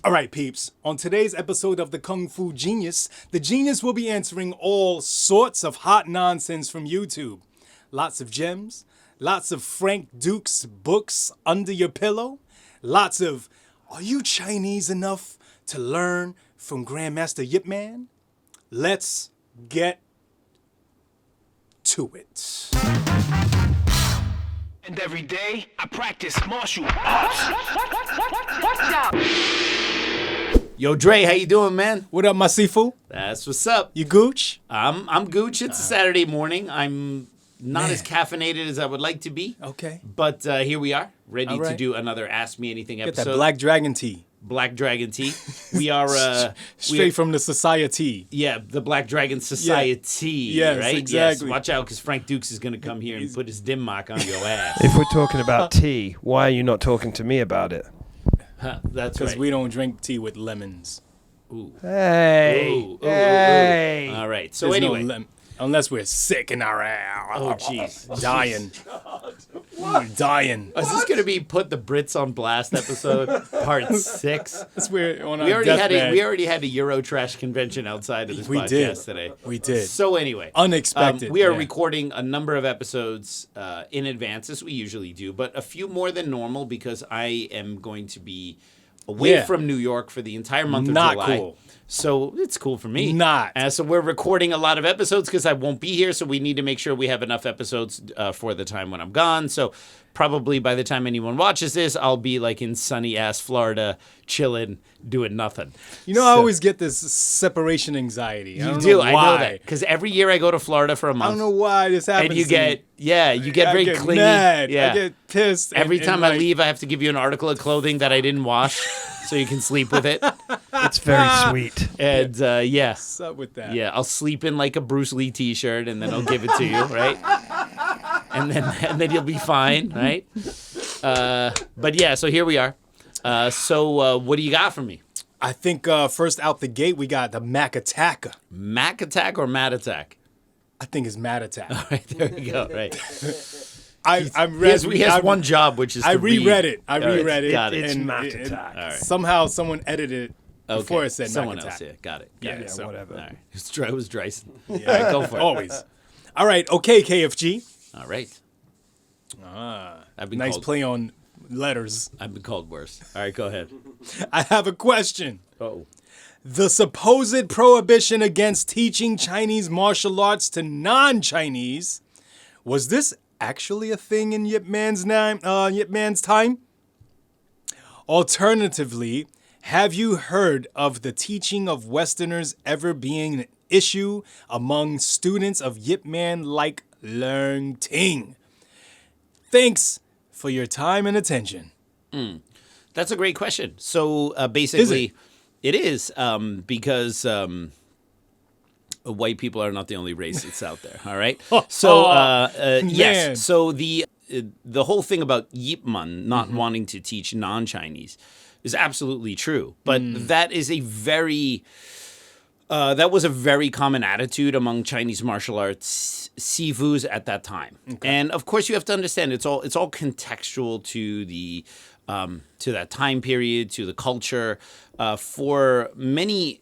All right, peeps. On today's episode of the Kung Fu Genius, the genius will be answering all sorts of hot nonsense from YouTube. Lots of gems, lots of Frank Dux books under your pillow, lots of, are you Chinese enough to learn from Grandmaster Yip Man? Let's get to it. And every day, I practice martial arts. Watch out! Yo, Dre, how you doing, man? What up, my Sifu? That's what's up. You gooch? I'm Gooch. It's a Saturday morning. I'm not as caffeinated as I would like to be. Okay. But here we are, ready All right. to do another Ask Me Anything Get episode. that Black Dragon tea. Black Dragon tea. We are Straight from the society. Yeah, the Black Dragon Society. Yes, right? exactly. Yes, watch out, because Frank Dux is going to come here and put his dim mark on your ass. If we're talking about tea, why are you not talking to me about it? That's Because right. we don't drink tea with lemons. Ooh. Hey, Ooh, ooh, ooh, hey. All right. So There's anyway. unless we're sick in our ass. Oh, jeez. Dying. Dying. Is this going to be Put the Brits on Blast episode, part 6? That's we're on our We already deathbed. had a Eurotrash convention outside of this We podcast did. today. We did. So anyway, Unexpected. we are yeah. recording a number of episodes in advance, as we usually do, but a few more than normal because I am going to be away Yeah. from New York for the entire month of Not July. cool. So it's cool for me. Not. So we're recording a lot of episodes because I won't be here. So we need to make sure we have enough episodes for the time when I'm gone. So probably by the time anyone watches this, I'll be like in sunny ass Florida, chilling, doing nothing. You know, I always get this separation anxiety. I You don't do. know I why. know that because every year I go to Florida for a I month. don't know why this happens. And you to get, me. you get I very get clingy. mad. Yeah. I get pissed. Every and time I like, leave, I have to give you an article of clothing that I didn't wash, so you can sleep with it. It's very sweet. And yeah, What's up with that? yeah, I'll sleep in like a Bruce Lee T-shirt, and then I'll give it to you, right? And then you'll be fine, right? But yeah, so here we are. So what do you got for me? I think first out the gate, we got the Mac Attacker. Mac Attack or Mad Attack? I think it's Mad Attack. All right, there we go. Right. I'm He has one job, which is I to read. reread it. I All right, reread it. got it. It's and Mac it- Attack. All right. Somehow someone edited it before it said someone Mac else. Attack. Yeah, got it. Yeah, Yeah, so- whatever. All right. It was Dyson. All right, go for it. Always. All right. Okay, KFG. All right. I've been Nice called, play on letters. I've been called worse. All right, go ahead. I have a question. Oh. The supposed prohibition against teaching Chinese martial arts to non-Chinese, was this actually a thing in Yip Man's time? Alternatively, have you heard of the teaching of Westerners ever being an issue among students of Yip Man like Learn Ting? Thanks for your time and attention. That's a great question. So basically, Is it is because white people are not the only race that's out there. All right. So man. yes. So the whole thing about Yipman not wanting to teach non-Chinese is absolutely true, but that is a very that was a very common attitude among Chinese martial arts sifus at that time. And of course, you have to understand it's all contextual to the to that time period, to the culture. For many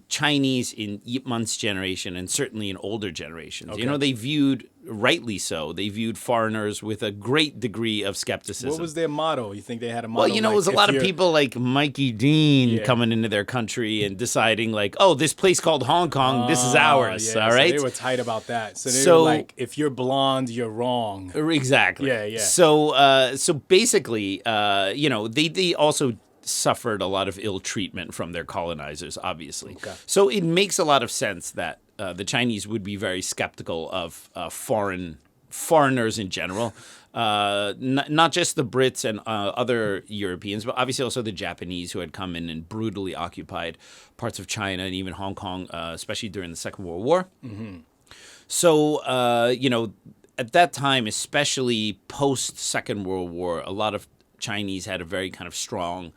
Chinese in Yip Man's generation, and certainly in older generations, you know, they viewed, rightly so, they viewed foreigners with a great degree of skepticism. What was their motto? You think they had a motto? Well, you know, like, it was a if lot of you're- people like Mikey Deane Yeah. coming into their country and deciding like, oh, this place called Hong Kong, this is ours, yeah, all so right? they were tight about that. So they So- were like, if you're blonde, you're wrong. Exactly. Yeah, yeah. So basically, you know, they also suffered a lot of ill treatment from their colonizers, obviously. Okay. So it makes a lot of sense that the Chinese would be very skeptical of foreigners in general. Not just the Brits and other Europeans, but obviously also the Japanese who had come in and brutally occupied parts of China and even Hong Kong, especially during the Second World War. Mm-hmm. So, you know, at that time, especially post Second World War, a lot of Chinese had a very kind of strong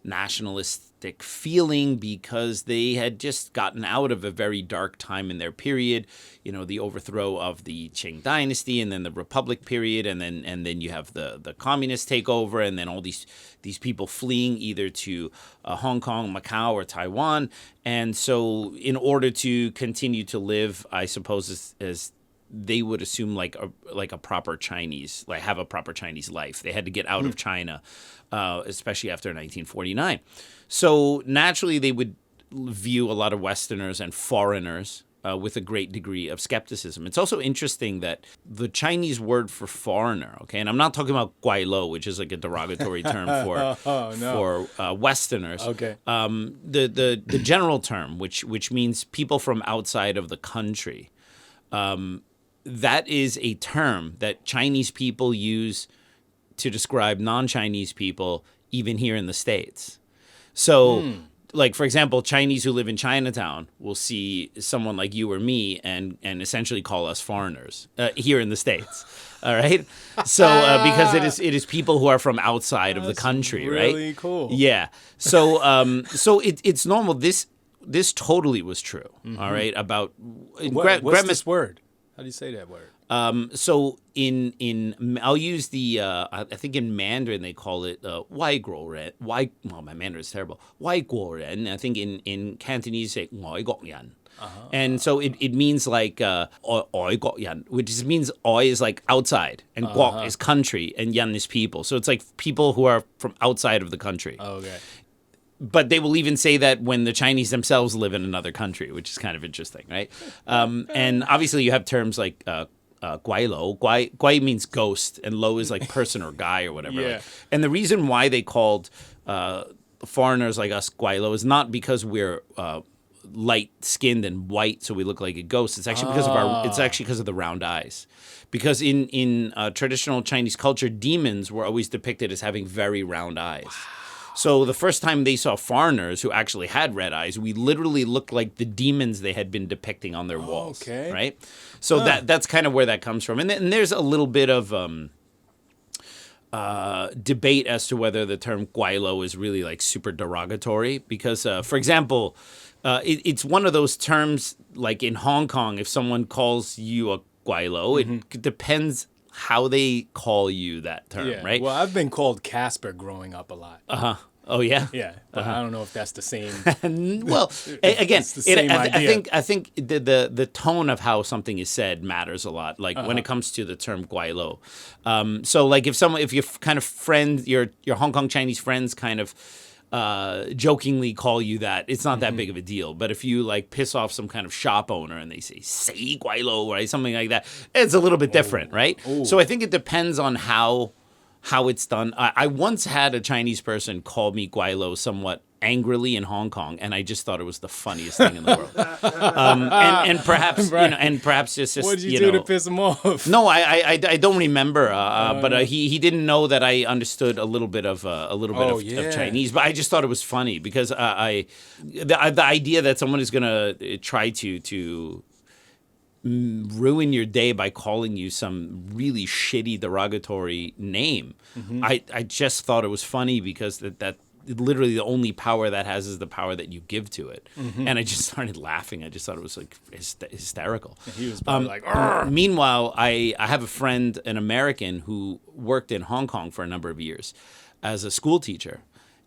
nationalist feeling because they had just gotten out of a very dark time in their period, the overthrow of the Qing dynasty and then the Republic period, and then you have the communist takeover, and then all these people fleeing either to Hong Kong, Macau, or Taiwan. And so in order to continue to live, I suppose as they would assume like a proper Chinese, like have a proper Chinese life, they had to get out of China, especially after 1949. So naturally, they would view a lot of Westerners and foreigners with a great degree of skepticism. It's also interesting that the Chinese word for foreigner, okay, and I'm not talking about guailo, which is like a derogatory term for Westerners. Okay. The general term, which means people from outside of the country, that is a term that Chinese people use to describe non-Chinese people, even here in the States. So, like, for example, Chinese who live in Chinatown will see someone like you or me and essentially call us foreigners here in the States. All right. So, because it is people who are from outside of the country, right? Really cool. Yeah. So, it's normal. This totally was true. All right. About What's this word? How do you say that word? So in I'll use the I think in Mandarin they call it 外国人. Well, my Mandarin is terrible. 外国人. I think in Cantonese say 外國人. And so it means like 外國人, which just means 外 is like outside and 國 is country and 人 is people. So it's like people who are from outside of the country. Okay. But they will even say that when the Chinese themselves live in another country, which is kind of interesting, right? And obviously you have terms like guai lo. Guai means ghost, and lo is like person or guy or whatever. Yeah. Like. And the reason why they called foreigners like us guai lo is not because we're light-skinned and white, so we look like a ghost. It's actually because of the round eyes. Because in traditional Chinese culture, demons were always depicted as having very round eyes. Wow. So the first time they saw foreigners who actually had red eyes, we literally looked like the demons they had been depicting on their walls. Okay. Right? So that's kind of where that comes from. And there's a little bit of debate as to whether the term guailo is really like super derogatory. Because, for example, it's one of those terms like in Hong Kong, if someone calls you a guailo, it depends how they call you that term, right? Well, I've been called Casper growing up a lot. Oh yeah. Yeah, but I don't know if that's the same. Well, again, it's the same idea. I think the tone of how something is said matters a lot. Like when it comes to the term guailo. So like if your kind of friend, your Hong Kong Chinese friends kind of jokingly call you that, it's not that big of a deal. But if you like piss off some kind of shop owner and they say guailo, right, something like that, it's a little bit different, right? So I think it depends on how it's done. I once had a Chinese person call me guailo somewhat angrily in Hong Kong, and I just thought it was the funniest thing in the world. And perhaps Right. and perhaps it's just What did you do to piss him off? No, I don't remember. But he didn't know that I understood a little bit of of Chinese. But I just thought it was funny because the idea that someone is gonna try to ruin your day by calling you some really shitty derogatory name. I just thought it was funny because that literally the only power that has is the power that you give to it. And I just started laughing. I just thought it was like hysterical. And he was probably like, "Arr!" Meanwhile, I have a friend, an American, who worked in Hong Kong for a number of years as a school teacher.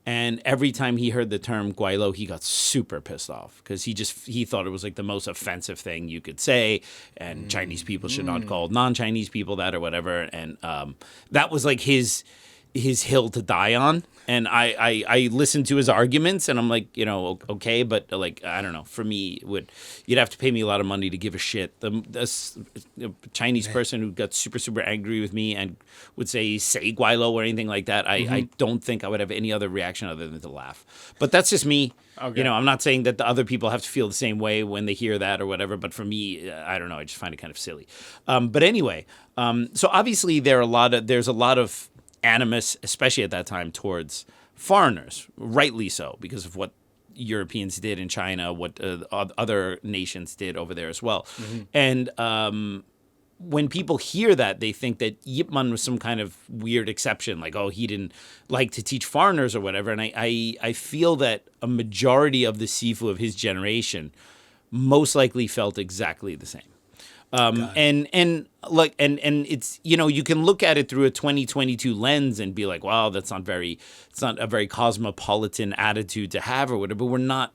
And every time he heard the term guailo, he got super pissed off because he thought it was like the most offensive thing you could say, and Chinese people should not call non-Chinese people that or whatever. And that was like his hill to die on. And I listened to his arguments, and I'm like, okay, but like, I don't know. For me, you'd have to pay me a lot of money to give a shit. The Chinese person who got super, super angry with me and would say guailo or anything like that, I don't think I would have any other reaction other than to laugh. But that's just me. Okay. I'm not saying that the other people have to feel the same way when they hear that or whatever. But for me, I don't know. I just find it kind of silly. But anyway, so obviously there's a lot of animus, especially at that time, towards foreigners, rightly so, because of what Europeans did in China, what other nations did over there as well. And when people hear that, they think that Yip Man was some kind of weird exception, like, oh, he didn't like to teach foreigners or whatever. And I feel that a majority of the Sifu of his generation most likely felt exactly the same. And it's, you know, you can look at it through a 2022 lens and be like, wow, it's not a very cosmopolitan attitude to have or whatever. But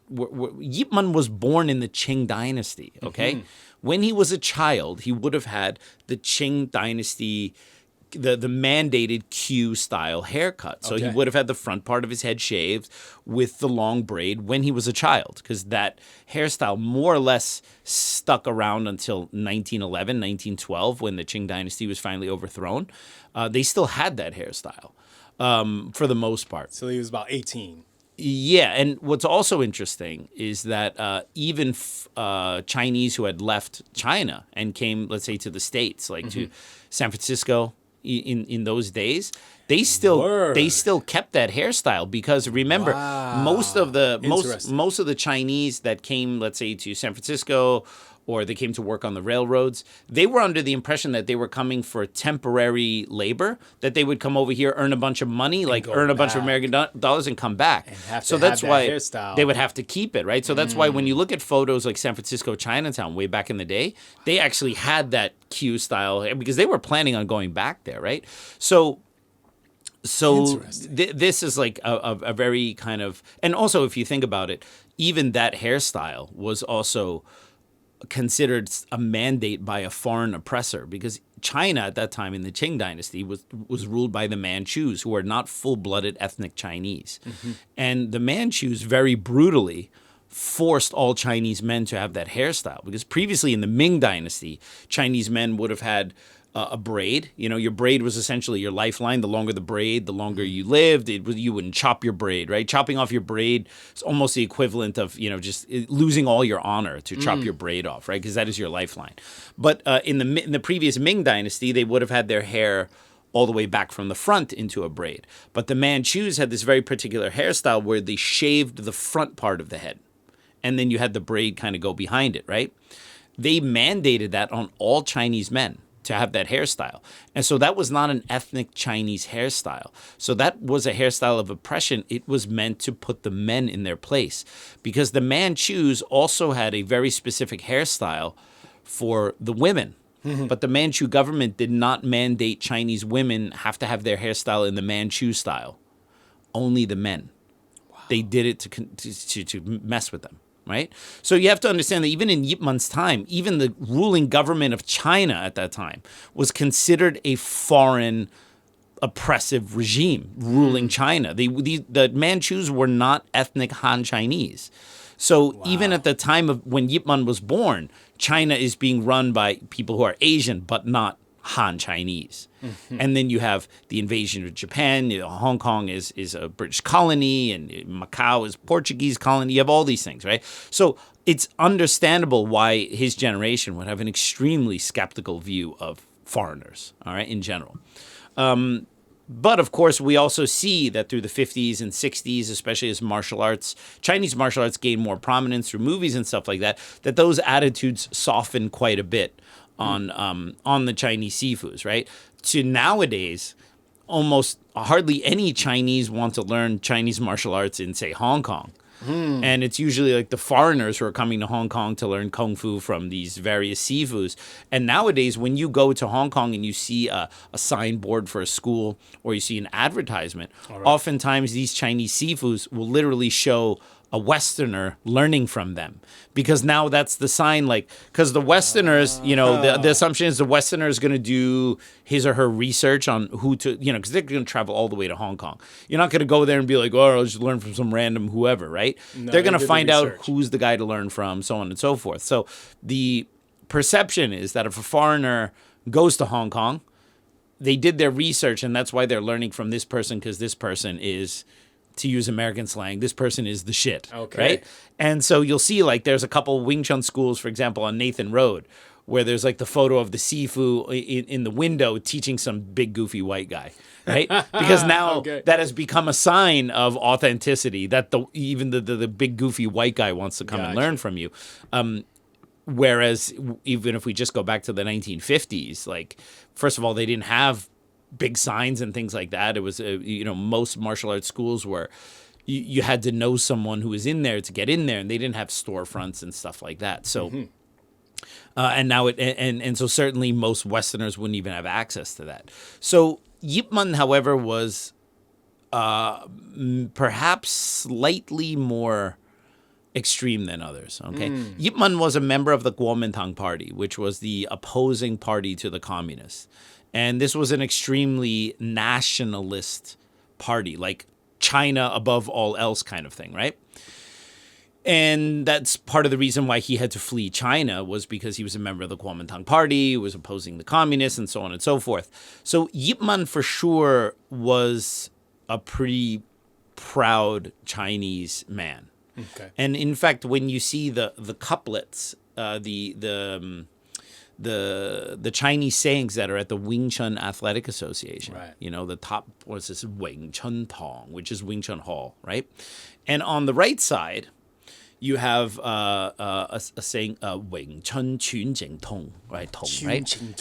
Yip Man was born in the Qing dynasty. Okay. When he was a child, he would have had the Qing dynasty, the mandated Q style haircut. So he would have had the front part of his head shaved with the long braid when he was a child, because that hairstyle more or less stuck around until 1911, 1912, when the Qing dynasty was finally overthrown. They still had that hairstyle for the most part. So he was about 18. Yeah, and what's also interesting is that even Chinese who had left China and came, let's say, to the States, like to San Francisco in those days, they still kept that hairstyle, because remember, most of the Chinese that came, let's say, to San Francisco, or they came to work on the railroads, they were under the impression that they were coming for temporary labor, that they would come over here, earn a bunch of money, like earn a bunch of American dollars and come back. So that's why they would have to keep it, right? So that's why when you look at photos like San Francisco, Chinatown, way back in the day, they actually had that Q style, because they were planning on going back there, right? So this is like a very kind of, and also if you think about it, even that hairstyle was also considered a mandate by a foreign oppressor, because China at that time in the Qing dynasty was ruled by the Manchus, who are not full-blooded ethnic Chinese. And the Manchus very brutally forced all Chinese men to have that hairstyle, because previously in the Ming dynasty, Chinese men would have had a braid. You know, your braid was essentially your lifeline. The longer the braid, the longer you lived. You wouldn't chop your braid, right? Chopping off your braid is almost the equivalent of, you know, just losing all your honor to chop your braid off, right? Because that is your lifeline. But in the previous Ming dynasty, they would have had their hair all the way back from the front into a braid. But the Manchus had this very particular hairstyle where they shaved the front part of the head, and then you had the braid kind of go behind it, right? They mandated that on all Chinese men to have that hairstyle. And so that was not an ethnic Chinese hairstyle. So that was a hairstyle of oppression. It was meant to put the men in their place, because the Manchus also had a very specific hairstyle for the women. But the Manchu government did not mandate Chinese women have to have their hairstyle in the Manchu style. Only the men. Wow. They did it to mess with them. Right? So you have to understand that even in Yip Man's time, even the ruling government of China at that time was considered a foreign oppressive regime ruling China. The Manchus were not ethnic Han Chinese. So even at the time of when Yip Man was born, China is being run by people who are Asian but not Han Chinese. And then you have the invasion of Japan. You know, Hong Kong is a British colony, and Macau is Portuguese colony. You have all these things, right? So it's understandable why his generation would have an extremely skeptical view of foreigners, all right, in general. But of course, we also see that through the 50s and 60s, especially as Chinese martial arts gained more prominence through movies and stuff like that, that those attitudes softened quite a bit on the Chinese Sifus, right? To nowadays, almost hardly any Chinese want to learn Chinese martial arts in, say, Hong Kong. And it's usually like the foreigners who are coming to Hong Kong to learn Kung Fu from these various Sifus. And nowadays, when you go to Hong Kong and you see a signboard for a school, or you see an advertisement, oftentimes these Chinese Sifus will literally show a Westerner learning from them, because now that's the sign, like, because the Westerners, you know, the assumption is the Westerner is going to do his or her research on who to, you know, because they're going to travel all the way to Hong Kong. You're not going to go there and be like, oh, I'll just learn from some random whoever, right? No, they're going to find out who's the guy to learn from, so on and so forth. So the perception is that if a foreigner goes to Hong Kong, they did their research, and that's why they're learning from this person, because this person is, to use American slang, this person is the shit, right? And so you'll see, like, there's a couple Wing Chun schools, for example, on Nathan Road, where there's like the photo of the Sifu in the window teaching some big goofy white guy, right? Because now that has become a sign of authenticity, that even the big goofy white guy wants to come and learn from you. Whereas even if we just go back to the 1950s, like, first of all, they didn't have big signs and things like that. It was, most martial arts schools were, you had to know someone who was in there to get in there, and they didn't have storefronts and stuff like that. So, and now and so certainly most Westerners wouldn't even have access to that. So Yipman, however, was perhaps slightly more extreme than others. Okay, Yipman was a member of the Kuomintang Party, which was the opposing party to the communists, and this was an extremely nationalist party, like China above all else kind of thing, right? And that's part of the reason why he had to flee China, was because he was a member of the Kuomintang Party, was opposing the communists, and so on and so forth. So Yipman for sure was a pretty proud Chinese man. Okay. And in fact, when you see the couplets, the Chinese sayings that are at the Wing Chun Athletic Association, right. The top was this Wing Chun Tong, which is Wing Chun Hall, right? And on the right side, you have a saying, Wing Chun Chun Jing Tong, right? Tong, right? Chun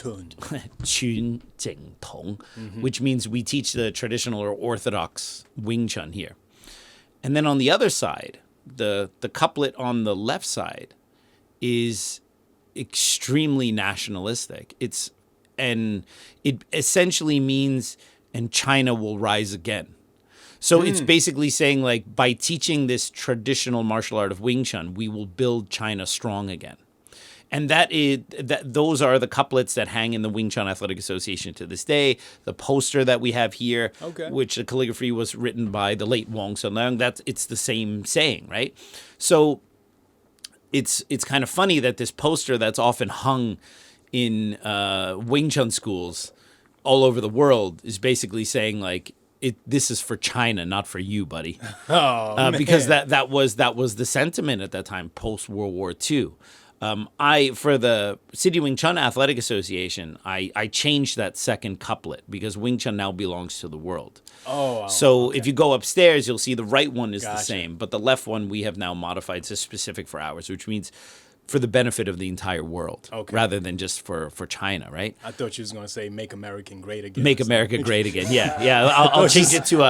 Jing Tong, which means we teach the traditional or orthodox Wing Chun here. And then on the other side, the couplet on the left side is extremely nationalistic. It essentially means, and China will rise again. So it's basically saying, like, by teaching this traditional martial art of Wing Chun, we will build China strong again. And those are the couplets that hang in the Wing Chun Athletic Association to this day. The poster that we have here, which the calligraphy was written by the late Wong Sun Leung, it's the same saying, right? So it's kind of funny that this poster that's often hung in Wing Chun schools all over the world is basically saying, like, this is for China, not for you, buddy. Because that was the sentiment at that time, post World War II. For the City Wing Chun Athletic Association, I changed that second couplet because Wing Chun now belongs to the world. Oh, wow. So if you go upstairs, you'll see the right one is the same, but the left one we have now modified to specific for ours, which means for the benefit of the entire world, rather than just for China, right? I thought you was going to say "Make America Great Again." Make America Great Again. Yeah. I'll change it to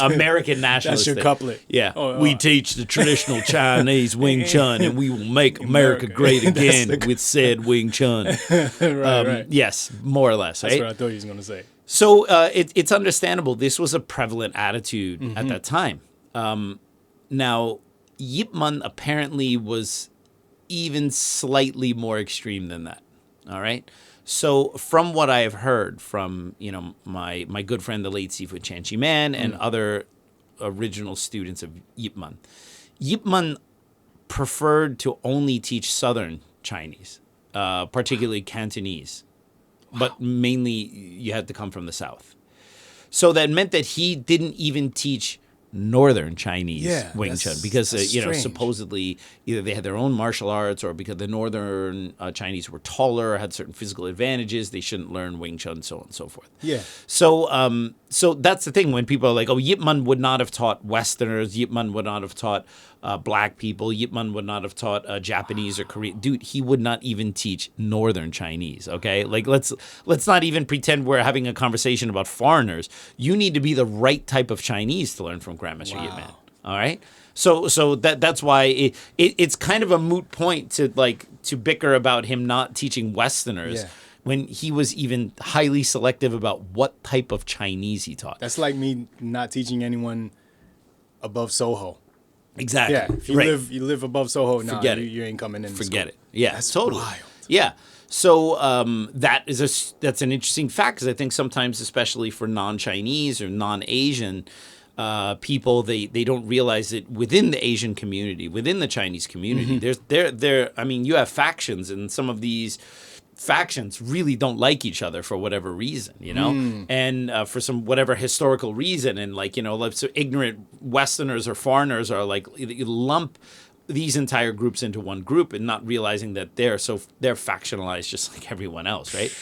American nationalist. That's your couplet. Yeah. We teach the traditional Chinese Wing Chun, and we will make America great again with said Wing Chun. right. Yes, more or less. That's right? what I thought you was going to say. So it's understandable. This was a prevalent attitude at that time. Now, Yip Man apparently was even slightly more extreme than that. All right. So from what I have heard from, my good friend, the late Sifu Chanchi Man, and other original students of Yip Man preferred to only teach Southern Chinese, particularly Cantonese, but mainly you had to come from the South. So that meant that he didn't even teach Northern Chinese Wing Chun because supposedly either they had their own martial arts or because the Northern Chinese were taller, had certain physical advantages, they shouldn't learn Wing Chun, so on and so forth. Yeah. So that's the thing when people are like, oh, Yip Man would not have taught Westerners, Yip Man would not have taught black people, Yip Man would not have taught Japanese or Korean. Dude, he would not even teach Northern Chinese. Okay, like let's not even pretend we're having a conversation about foreigners. You need to be the right type of Chinese to learn from Grandmaster Yip Man. All right. So that's why it's kind of a moot point to bicker about him not teaching Westerners when he was even highly selective about what type of Chinese he taught. That's like me not teaching anyone above Soho. Exactly. Yeah. If you live above Soho, you ain't coming in. Forget it. Yeah. That's totally. wild. Yeah. So that's an interesting fact because I think sometimes, especially for non-Chinese or non-Asian people, they don't realize that within the Asian community, within the Chinese community, you have factions, and some of these factions really don't like each other for whatever reason, and for some whatever historical reason, and so ignorant Westerners or foreigners are like you lump these entire groups into one group and not realizing that they're factionalized just like everyone else, right?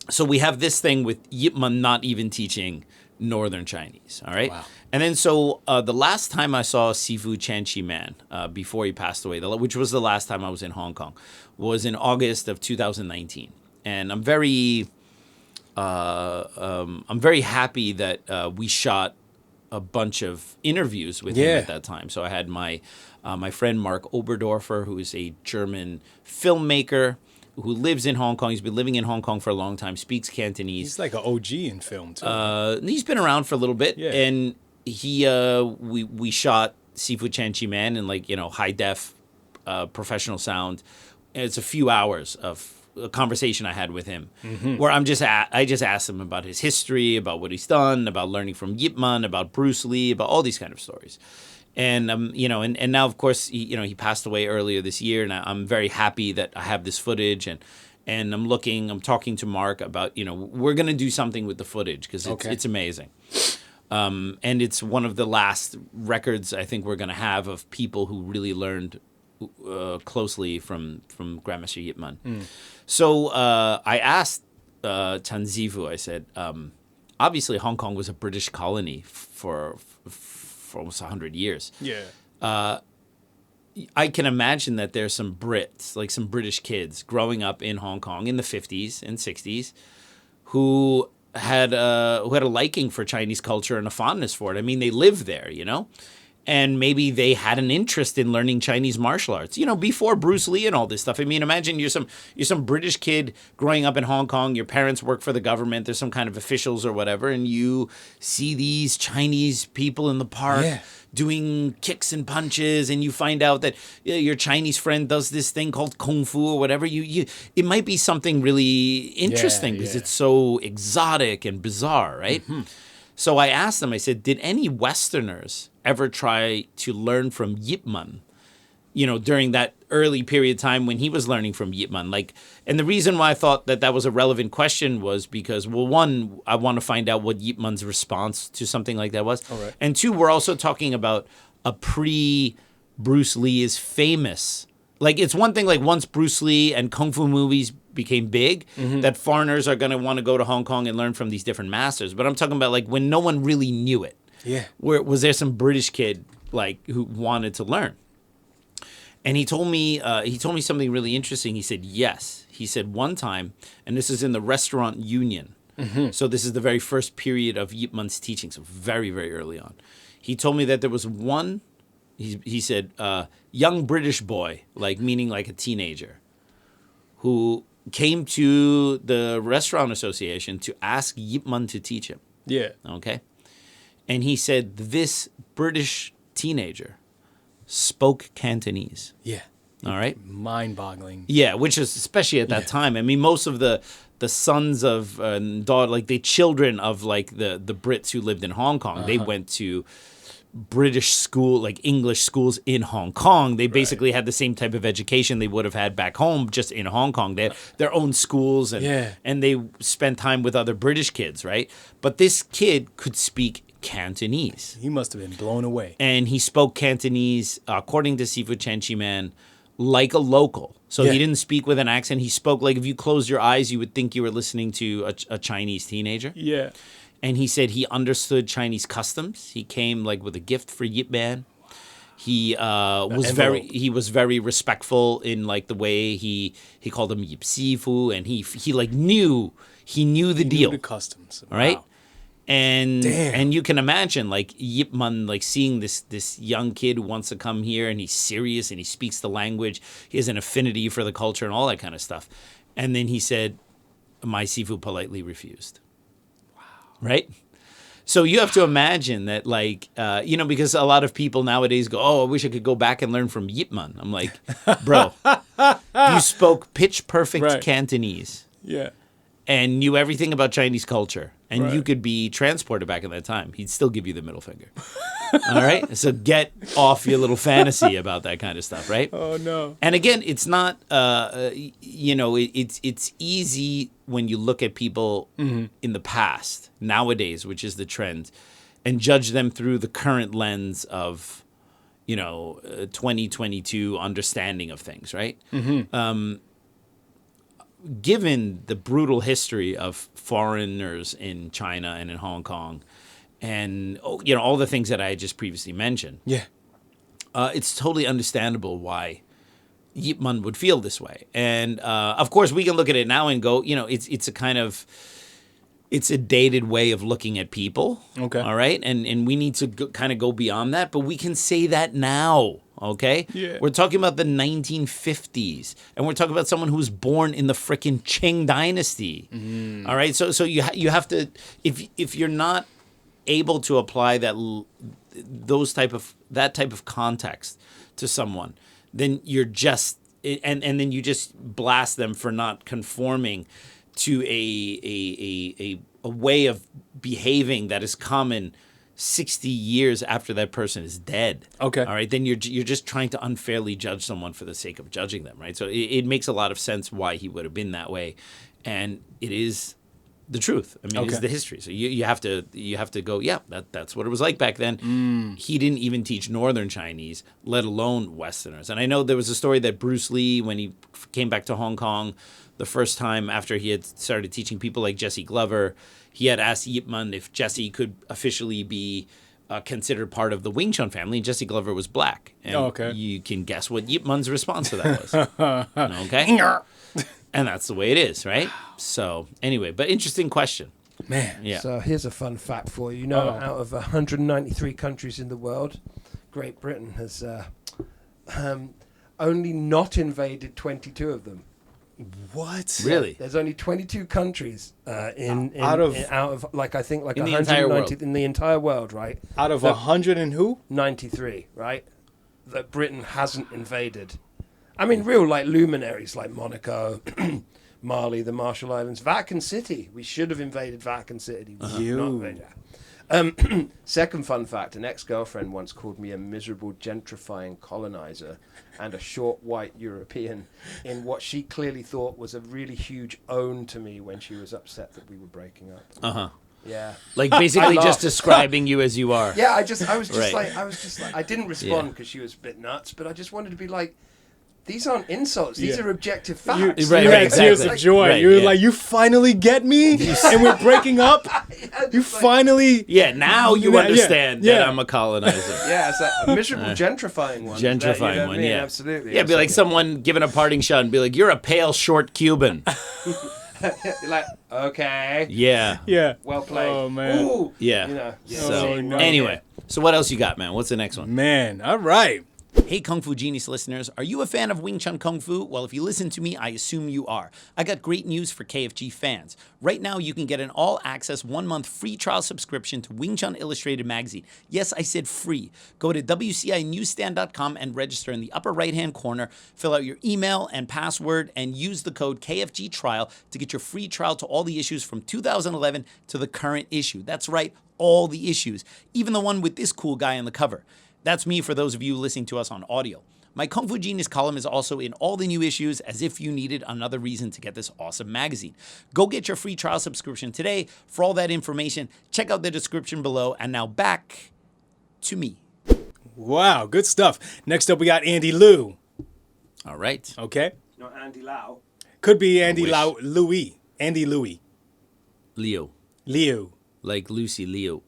So we have this thing with Yip Man not even teaching Northern Chinese, all right? Wow. And then so the last time I saw Sifu Chanchi Man before he passed away, which was the last time I was in Hong Kong, was in August of 2019. And I'm very happy that we shot a bunch of interviews with him at that time. So I had my friend Mark Oberdorfer, who is a German filmmaker who lives in Hong Kong. He's been living in Hong Kong for a long time, speaks Cantonese. He's like an OG in film, too. He's been around for a little bit. Yeah. And we shot Sifu Chanchi Man in high def professional sound. And it's a few hours of a conversation I had with him where I just asked him about his history, about what he's done, about learning from Yip Man, about Bruce Lee, about all these kind of stories. And and now of course he passed away earlier this year, and I'm very happy that I have this footage, and I'm talking to Mark about we're gonna do something with the footage because it's amazing, and it's one of the last records I think we're gonna have of people who really learned closely from Grandmaster Yip Man. So I asked Tanzifu, I said, obviously Hong Kong was a British colony for almost 100 years. Yeah. I can imagine that there's some Brits, like some British kids growing up in Hong Kong in the 50s and 60s who had a liking for Chinese culture and a fondness for it. I mean, they lived there, and maybe they had an interest in learning Chinese martial arts, before Bruce Lee and all this stuff. I mean, imagine you're some British kid growing up in Hong Kong. Your parents work for the government. There's some kind of officials or whatever, and you see these Chinese people in the park doing kicks and punches, and you find out that your Chinese friend does this thing called kung fu or whatever. It might be something really interesting because it's so exotic and bizarre, right? So I asked them, I said, did any Westerners ever try to learn from Yip Man, during that early period of time when he was learning from Yip Man? And the reason why I thought that was a relevant question was because, well, one, I want to find out what Yip Man's response to something like that was. All right. And two, we're also talking about a pre-Bruce Lee is famous. It's one thing, once Bruce Lee and Kung Fu movies became big, that foreigners are going to want to go to Hong Kong and learn from these different masters. But I'm talking about, when no one really knew it. Yeah. Where was there some British kid, who wanted to learn? And he told me something really interesting. He said, yes. He said one time, and this is in the Restaurant Union. So this is the very first period of Yip Man's teaching, so very, very early on. He told me that there was one, he said, young British boy, meaning a teenager, who came to the Restaurant Association to ask Yip Man to teach him. Yeah. Okay? And he said this British teenager spoke Cantonese. Yeah. All right? Mind-boggling. Yeah, which is especially at that time. I mean, most of the sons of daughter, the children of the Brits who lived in Hong Kong, they went to British school, English schools in Hong Kong. They basically had the same type of education they would have had back home, just in Hong Kong. They had their own schools, and they spent time with other British kids, right? But this kid could speak Cantonese. He must have been blown away. And he spoke Cantonese, according to Sifu Chanchi Man, like a local. So he didn't speak with an accent. He spoke if you closed your eyes, you would think you were listening to a Chinese teenager. Yeah. And he said he understood Chinese customs. He came with a gift for Yip Man. He was very respectful in the way he called him Yip Sifu, and he knew the deal. Knew the customs. All right. Wow. And you can imagine Yip Man seeing this young kid who wants to come here, and he's serious and he speaks the language. He has an affinity for the culture and all that kind of stuff. And then he said, my Sifu politely refused. Right? So you have to imagine that, because a lot of people nowadays go, oh, I wish I could go back and learn from Yip Man. I'm like, bro, you spoke pitch perfect Cantonese. Yeah. And knew everything about Chinese culture. And you could be transported back in that time. He'd still give you the middle finger. All right? So get off your little fantasy about that kind of stuff, right? Oh, no. And again, it's not, it's easy when you look at people in the past, nowadays, which is the trend, and judge them through the current lens of, 2022 understanding of things, right? Given the brutal history of foreigners in China and in Hong Kong, and you know, all the things that I had just previously mentioned. Yeah. It's totally understandable why Yip Man would feel this way. And of course, we can look at it now and go, you know, it's a kind of, it's a dated way of looking at people. Okay. All right. And we need to kind of go beyond that, but we can say that now. Okay. Yeah. We're talking about the 1950s, and we're talking about someone who was born in the frickin' Qing dynasty. All right. So you have to, if you're not able to apply that type of context to someone, then you're just and then you just blast them for not conforming to a way of behaving that is common 60 years after that person is dead. Okay. All right. Then you're just trying to unfairly judge someone for the sake of judging them. Right. So it makes a lot of sense why he would have been that way, and it is the truth. I mean, it's the history. So you have to go, yeah, that's what it was like back then. He didn't even teach Northern Chinese, let alone Westerners. And I know there was a story that Bruce Lee, when he came back to Hong Kong the first time after he had started teaching people like Jesse Glover, he had asked Yip Man if Jesse could officially be considered part of the Wing Chun family. And Jesse Glover was black. And you can guess what Yip Man's response to that was. Okay? And that's the way it is, right? So, anyway, but interesting question. Man. Yeah. So here's a fun fact for you. You know, out of 193 countries in the world, Great Britain has only not invaded 22 of them. What? Really? There's only 22 countries out of like I think like in the 190 entire world. in the entire world, right? Out of 100 and who? 93, right? That Britain hasn't invaded. I mean, real like luminaries like Monaco, Mali, the Marshall Islands, Vatican City. We should have invaded Vatican City. We did not invade. Second fun fact: an ex-girlfriend once called me a miserable gentrifying colonizer and a short white European in what she clearly thought was a really huge own to me when she was upset that we were breaking up. Yeah. Like basically just describing you as you are. Yeah, I was just Right. like, I didn't respond because she was a bit nuts, but I just wanted to be like, these aren't insults. These are objective facts. Right, you had exactly. tears of joy. Right, you were yeah. like, you finally get me? And we're breaking up? You finally... Yeah, now you Yeah, understand yeah. that I'm a colonizer. Yeah, it's a miserable gentrifying one. Gentrifying You know what one, I mean? yeah. Absolutely. Yeah, be like someone giving a parting shot and be like, you're a pale, short Cuban. You're like, okay. Yeah. Yeah. Well played. Oh, man. Ooh. Yeah. You know, So, Oh, no. anyway. So what else you got, man? What's the next one? Man, all right. Hey, Kung Fu Genius listeners, are you a fan of Wing Chun Kung Fu? Well, if you listen to me, I assume you are. I got great news for KFG fans. Right now, you can get an all-access 1-month free trial subscription to Wing Chun Illustrated magazine. Yes, I said free. Go to WCINewsstand.com and register in the upper right-hand corner. Fill out your email and password and use the code KFG Trial to get your free trial to all the issues from 2011 to the current issue. That's right, all the issues, even the one with this cool guy on the cover. That's me for those of you listening to us on audio. My Kung Fu Genius column is also in all the new issues, as if you needed another reason to get this awesome magazine. Go get your free trial subscription today. For all that information, check out the description below. And now back to me. Wow, good stuff. Next up, we got Andy Liu. All right. Okay? Not Andy Lau. Could be Andy wish. Louis. Andy Louis. Leo. Liu. Like Lucy Liu.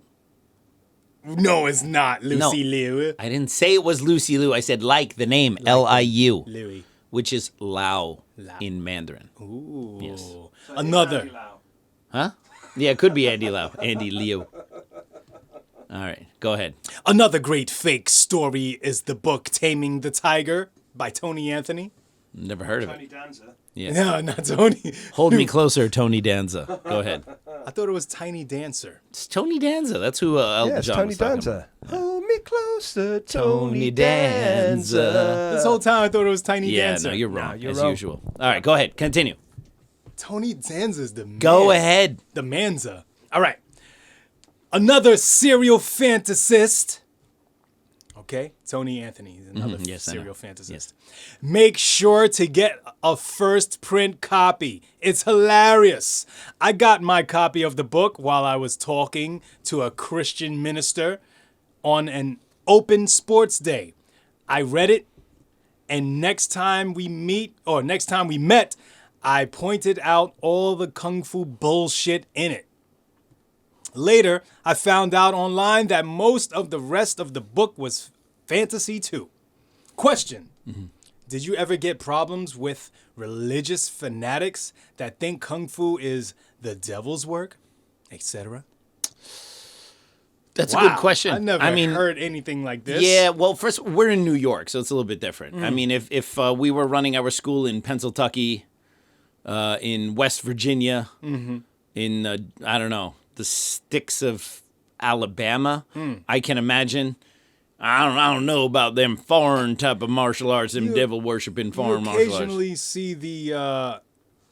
No, it's not Lucy No. Liu. I didn't say it was Lucy Liu. I said like the name, Liu, Louis. which is Lao Lao. in Mandarin. Ooh. Yes. Another. Huh? Yeah, it could be Andy Lau. Andy Liu. All right, go ahead. Another great fake story is the book Taming the Tiger by Tony Anthony. Never heard of it. Danza. Yeah. No, not Tony. Hold me closer, Tony Danza. Go ahead. I thought it was Tiny Dancer. It's Tony Danza. That's who Elton Yeah, it's John Tony was talking Danza. about. Hold me closer, Tony Tony Danza. Danza. This whole time I thought it was Tiny Yeah, Dancer. no, you're wrong, you're as wrong. usual. All right, go ahead. Continue. Tony Danza's the man. Go ahead. The Manza. All right. Another serial fantasist. Okay, Tony Anthony is another Yes, I know. serial fantasist. Yes. Make sure to get a first print copy. It's hilarious. I got my copy of the book while I was talking to a Christian minister on an open sports day. I read it, and next time we met, I pointed out all the kung fu bullshit in it. Later, I found out online that most of the rest of the book was fantasy too. Question. Did you ever get problems with religious fanatics that think Kung Fu is the devil's work, etc.? That's a good question. I never heard anything like this. Yeah, well, first, we're in New York, so it's a little bit different. I mean, if we were running our school in Pennsylvania, in West Virginia, in, I don't know, the sticks of Alabama, I can imagine. I don't know about them foreign type of martial arts, them devil worshipping foreign martial arts. You occasionally see the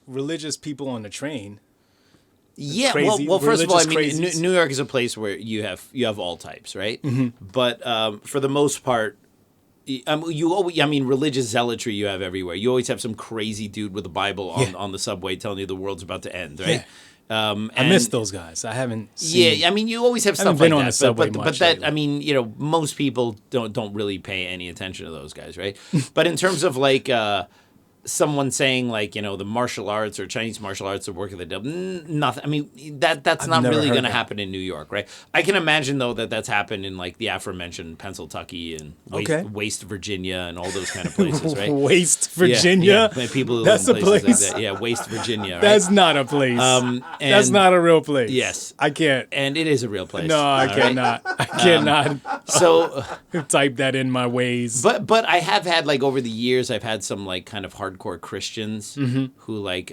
religious people on the train. Yeah, Crazy, well, first of all, I mean, crazies. New York is a place where you have all types, right? But for the most part, religious zealotry you have everywhere. You always have some crazy dude with a Bible on the subway telling you the world's about to end, right? I miss those guys. I haven't seen. Yeah, I mean, you always have stuff been like on that. the subway but much that, lately. I mean, most people don't really pay any attention to those guys, right? But in terms of like someone saying like, the martial arts or Chinese martial arts are work of the devil, nothing. I mean, that's not never really heard going to that. happen in New York, right? I can imagine though that's happened in like the aforementioned Pennsylvania and Waste Virginia and all those kind of places, right? Waste Virginia. Yeah. People who That's live a in places place. like that. Yeah, Waste Virginia. Right? That's not a place. That's and- not a real place. Yes. I can't. And it is a real place. No, I all right? cannot. I cannot So. type that in my ways. But I have had like over the years I've had some like kind of hardcore Christians who like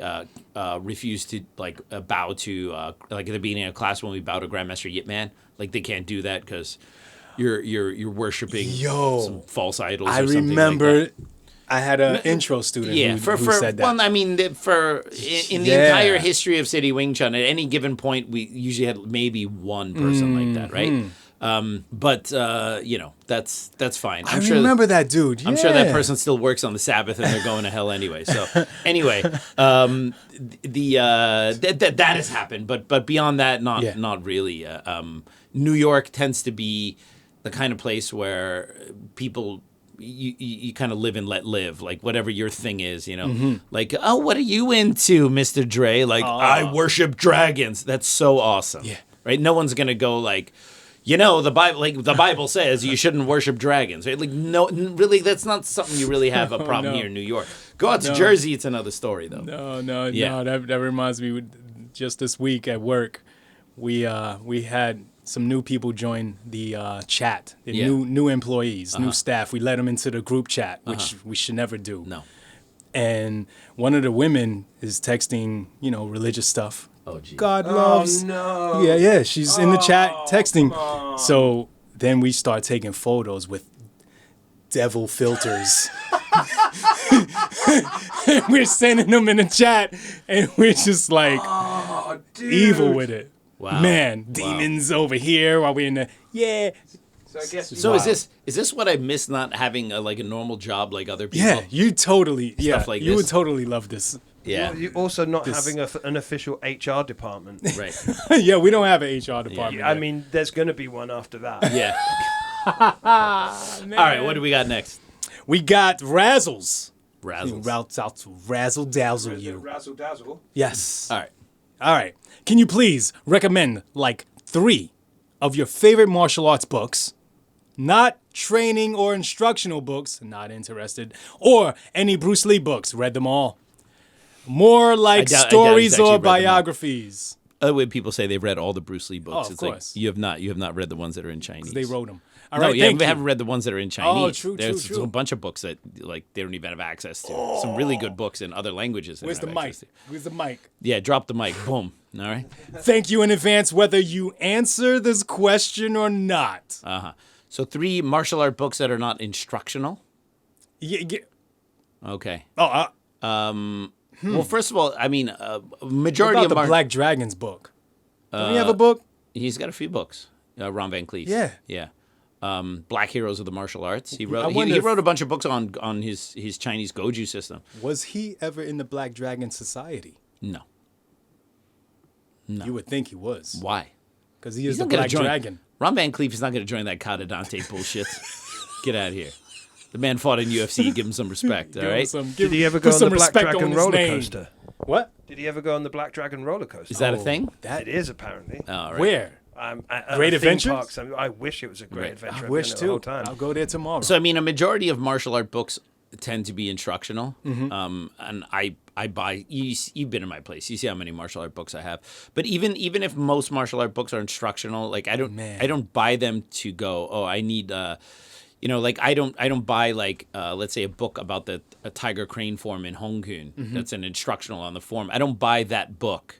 refuse to like bow to like at the beginning of class when we bow to Grandmaster Yip Man, like they can't do that because you're worshiping some false idols. I or something remember. Like that. I had an intro student who said that. Well, I mean, in the entire history of City Wing Chun, at any given point, we usually had maybe one person like that, right? But that's fine. I remember that dude. Yeah. I'm sure that person still works on the Sabbath and they're going to hell anyway. So anyway, that has happened, but beyond that, not really. New York tends to be the kind of place where people. You kind of live and let live, like whatever your thing is, like, oh, what are you into, Mr. Dre? Like, I worship dragons. That's so awesome. Yeah. Right. No one's going to go like, the Bible says you shouldn't worship dragons. Right? Like, no, really, that's not something you really have a problem here in New York. Go out to Jersey. It's another story though. No. That reminds me, just this week at work, we had some new people join the chat. New employees, new staff. We let them into the group chat, which we should never do. No. And one of the women is texting, religious stuff. Oh, geez. God loves. No. Yeah. She's in the chat texting. So then we start taking photos with devil filters. And we're sending them in the chat, and we're just like evil with it. Wow. Man, demons over here while we're in the So I guess. So is this what I miss not having a normal job like other people? Yeah, you totally like you would this. totally love this. Yeah. You also not having an official HR department. Right. Yeah, we don't have an HR department. I yet. mean, there's going to be one after that. Yeah. All right. What do we got next? We got Razzles. Razzles. Routes out to razzle dazzle you. Razzle dazzle. Yes. All right. All right. Can you please recommend like 3 of your favorite martial arts books? Not training or instructional books, not interested, or any Bruce Lee books, read them all. More like I doubt stories he's actually or read them all. biographies. Other way people say they've read all the Bruce Lee books. Oh, of it's course. like you have not read the ones that are in Chinese. They wrote them. All No, right, you thank haven't read the ones that are in Chinese. true, There's true. a bunch of books that like they don't even have access to. Some really good books in other languages. They Where's the don't have mic? access to. Where's the mic? Yeah, drop the mic. Boom. All right. Thank you in advance whether you answer this question or not. So 3 martial art books that are not instructional. Yeah. Okay. Oh, Well, first of all, I mean, what majority about of the Black Dragons book? Don't you have a book? He's got a few books. Ron Van Cleef. Yeah. Yeah. Black Heroes of the Martial Arts. He I wrote. wonder He if- wrote a bunch of books on his Chinese Goju system. Was he ever in the Black Dragon Society? No. You would think he was. Why? Because he is He's the not gonna Black join. Dragon. Ron Van Cleef is not going to join that Kata Dante bullshit. Get out of here. The man fought in UFC. Give him some respect. All right. Did he ever go on the Black Dragon roller name. coaster? What? Did he ever go on the Black Dragon roller coaster? Is that a thing? It is apparently. All right. Where? Great Adventures? Parks, I wish it was a great adventure. I wish I've been there the whole too. time. I'll go there tomorrow. So I mean, a majority of martial art books tend to be instructional, and I buy. You've been in my place. You see how many martial art books I have. But even if most martial art books are instructional, like I don't buy them to go. Oh, I need. Like I don't buy like let's say a book about a tiger crane form in Hong Kong. That's an instructional on the form. I don't buy that book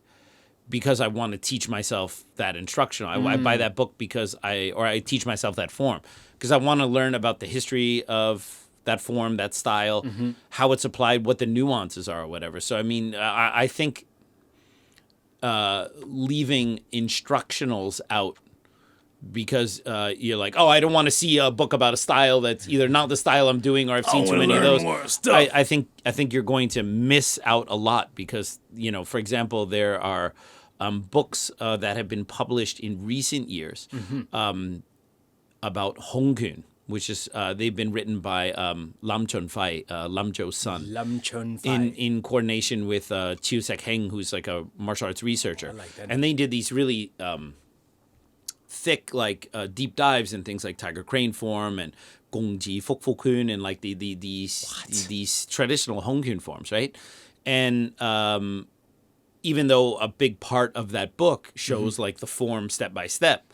because I want to teach myself that instructional. I buy that book because I teach myself that form because I want to learn about the history of that form, that style, how it's applied, what the nuances are or whatever. So, I mean, I think leaving instructionals out because you're like, oh, I don't want to see a book about a style that's either not the style I'm doing or I've seen too many of those. I think you're going to miss out a lot because, for example, there are books that have been published in recent years about Hong Kong, which is they've been written by Lam Chun Fai, Lam Zhou's son. Lam Chun Fai. In coordination with Chiu Heng, who's like a martial arts researcher. I like that. And they did these really thick, like deep dives in things like tiger crane form and gongji, fuk kun, and like these traditional Hong Kong forms, right? And even though a big part of that book shows like the form step by step,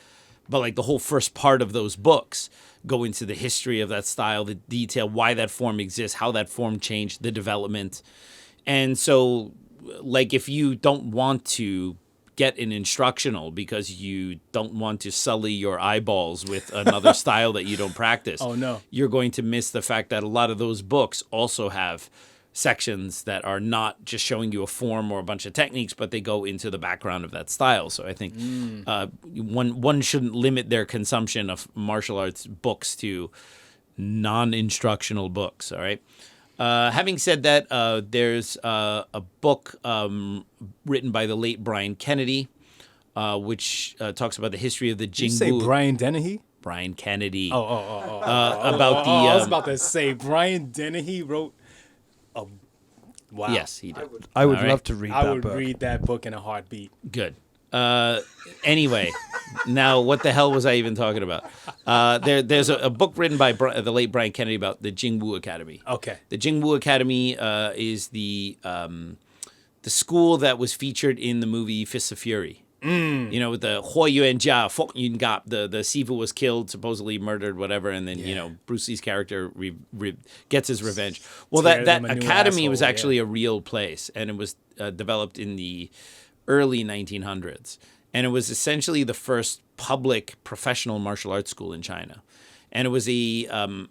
but like the whole first part of those books go into the history of that style, the detail, why that form exists, how that form changed, the development. And so, like, if you don't want to get an instructional because you don't want to sully your eyeballs with another style that you don't practice, you're going to miss the fact that a lot of those books also have sections that are not just showing you a form or a bunch of techniques, but they go into the background of that style. So I think one shouldn't limit their consumption of martial arts books to non-instructional books, all right? Having said that, there's a book written by the late Brian Kennedy, which talks about the history of the Jing Wu. Did you say Brian Dennehy? Brian Kennedy. About the. I was about to say Brian Dennehy wrote. Wow. Yes, he did. I would love to read that book. I would read that book in a heartbeat. Good. Anyway, now what the hell was I even talking about? There's a book written by the late Bryan Kennedy about the Jing Wu Academy. Okay. The Jing Wu Academy is the school that was featured in the movie Fists of Fury. With the Huo Yuan Jia, Fok Yun Gap, the Sifu was killed, supposedly murdered, whatever, and then, Bruce Lee's character gets his revenge. Well, that academy was actually a real place, and it was developed in the early 1900s. And it was essentially the first public professional martial arts school in China. And it was a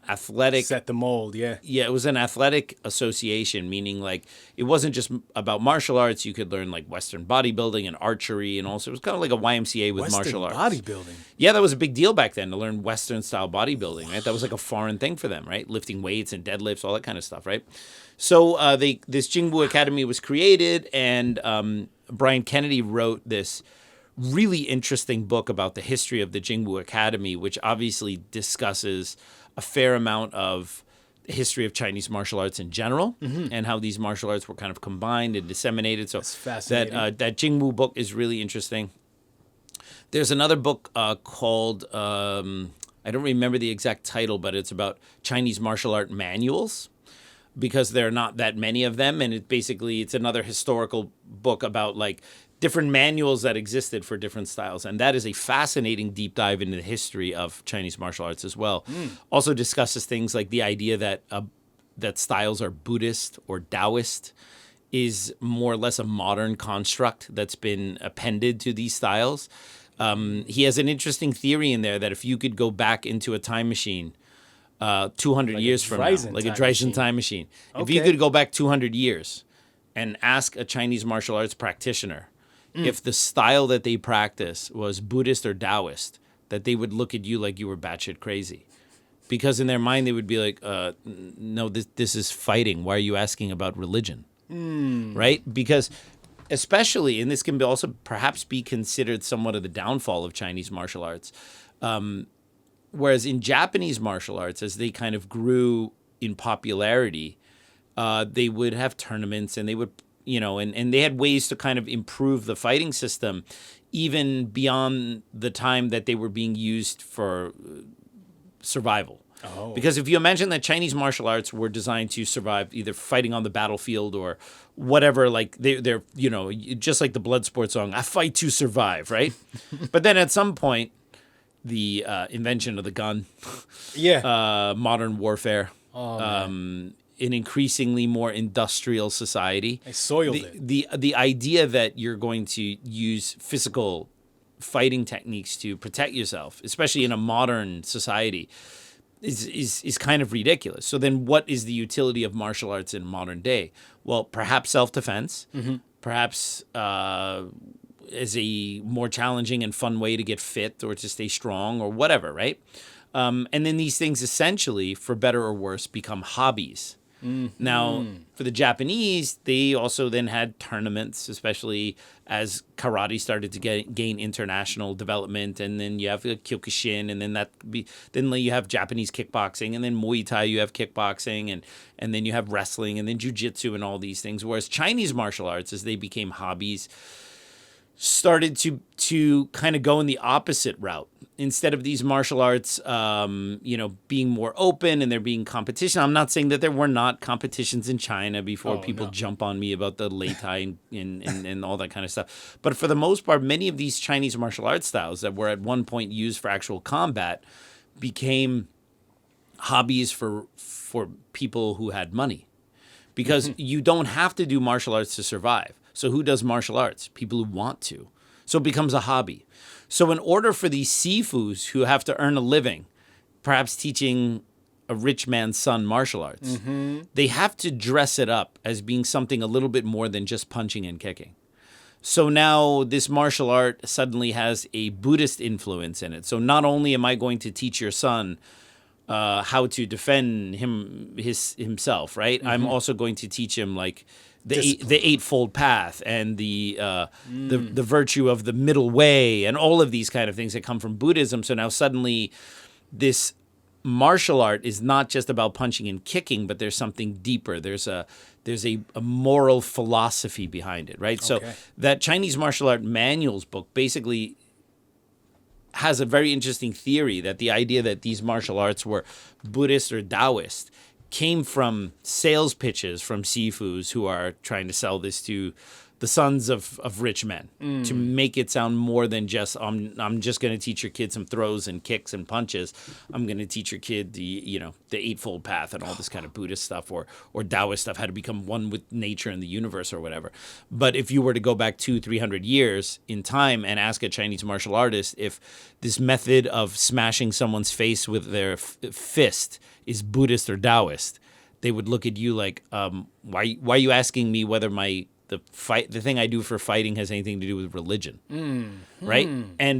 athletic... Set the mold, yeah. Yeah, it was an athletic association, meaning like it wasn't just about martial arts. You could learn like Western bodybuilding and archery, and also it was kind of like a YMCA with martial arts. Bodybuilding? Yeah, that was a big deal back then to learn Western-style bodybuilding, right? That was like a foreign thing for them, right? Lifting weights and deadlifts, all that kind of stuff, right? So this Jing Wu Academy was created, and Brian Kennedy wrote this really interesting book about the history of the Jing Wu Academy, which obviously discusses a fair amount of the history of Chinese martial arts in general and how these martial arts were kind of combined and disseminated. So that's fascinating. That Jing Wu book is really interesting. There's another book called, I don't remember the exact title, but it's about Chinese martial art manuals, because there are not that many of them. And it's another historical book about like different manuals that existed for different styles. And that is a fascinating deep dive into the history of Chinese martial arts as well. Also discusses things like the idea that that styles are Buddhist or Taoist is more or less a modern construct that's been appended to these styles. He has an interesting theory in there that if you could go back into a time machine 200 years from now, like a Dyson time machine, if you could go back 200 years and ask a Chinese martial arts practitioner if the style that they practice was Buddhist or Taoist, that they would look at you like you were batshit crazy. Because in their mind, they would be like, no, this is fighting. Why are you asking about religion? Right? Because especially, and this can also perhaps be considered somewhat of the downfall of Chinese martial arts, whereas in Japanese martial arts, as they kind of grew in popularity, they would have tournaments and they would and they had ways to kind of improve the fighting system even beyond the time that they were being used for survival. Oh. Because if you imagine that Chinese martial arts were designed to survive either fighting on the battlefield or whatever, like they're just like the Bloodsport song, I fight to survive, right? But then at some point, the invention of the gun, modern warfare, an increasingly more industrial society. They soiled it. The idea that you're going to use physical fighting techniques to protect yourself, especially in a modern society, is kind of ridiculous. So then what is the utility of martial arts in modern day? Well, perhaps self-defense, perhaps as a more challenging and fun way to get fit or to stay strong or whatever, right? And then these things essentially, for better or worse, become hobbies. Now, for the Japanese, they also then had tournaments, especially as karate started to gain international development, and then you have Kyokushin, and then you have Japanese kickboxing, and then Muay Thai, you have kickboxing, and then you have wrestling, and then jiu-jitsu and all these things. Whereas Chinese martial arts, as they became hobbies, started to kind of go in the opposite route. Instead of these martial arts, being more open and there being competition. I'm not saying that there were not competitions in China before people jump on me about the Lei Tai and all that kind of stuff. But for the most part, many of these Chinese martial arts styles that were at one point used for actual combat became hobbies for people who had money. Because you don't have to do martial arts to survive. So who does martial arts? People who want to. So it becomes a hobby. So in order for these sifus who have to earn a living, perhaps teaching a rich man's son martial arts, they have to dress it up as being something a little bit more than just punching and kicking. So now this martial art suddenly has a Buddhist influence in it. So not only am I going to teach your son how to defend himself, right? I'm also going to teach him like the Eightfold Path and the virtue of the middle way and all of these kind of things that come from Buddhism. So now suddenly this martial art is not just about punching and kicking, but there's something deeper. There's a moral philosophy behind it, right? Okay. So that Chinese martial art manuals book basically has a very interesting theory that the idea that these martial arts were Buddhist or Taoist came from sales pitches from sifus who are trying to sell this to the sons of rich men to make it sound more than just I'm just going to teach your kid some throws and kicks and punches. I'm going to teach your kid the Eightfold Path and all this kind of Buddhist stuff or Taoist stuff, how to become one with nature and the universe or whatever. But if you were to go back 200-300 years in time and ask a Chinese martial artist if this method of smashing someone's face with their fist is Buddhist or Taoist, they would look at you like, why are you asking me whether the thing I do for fighting has anything to do with religion, right?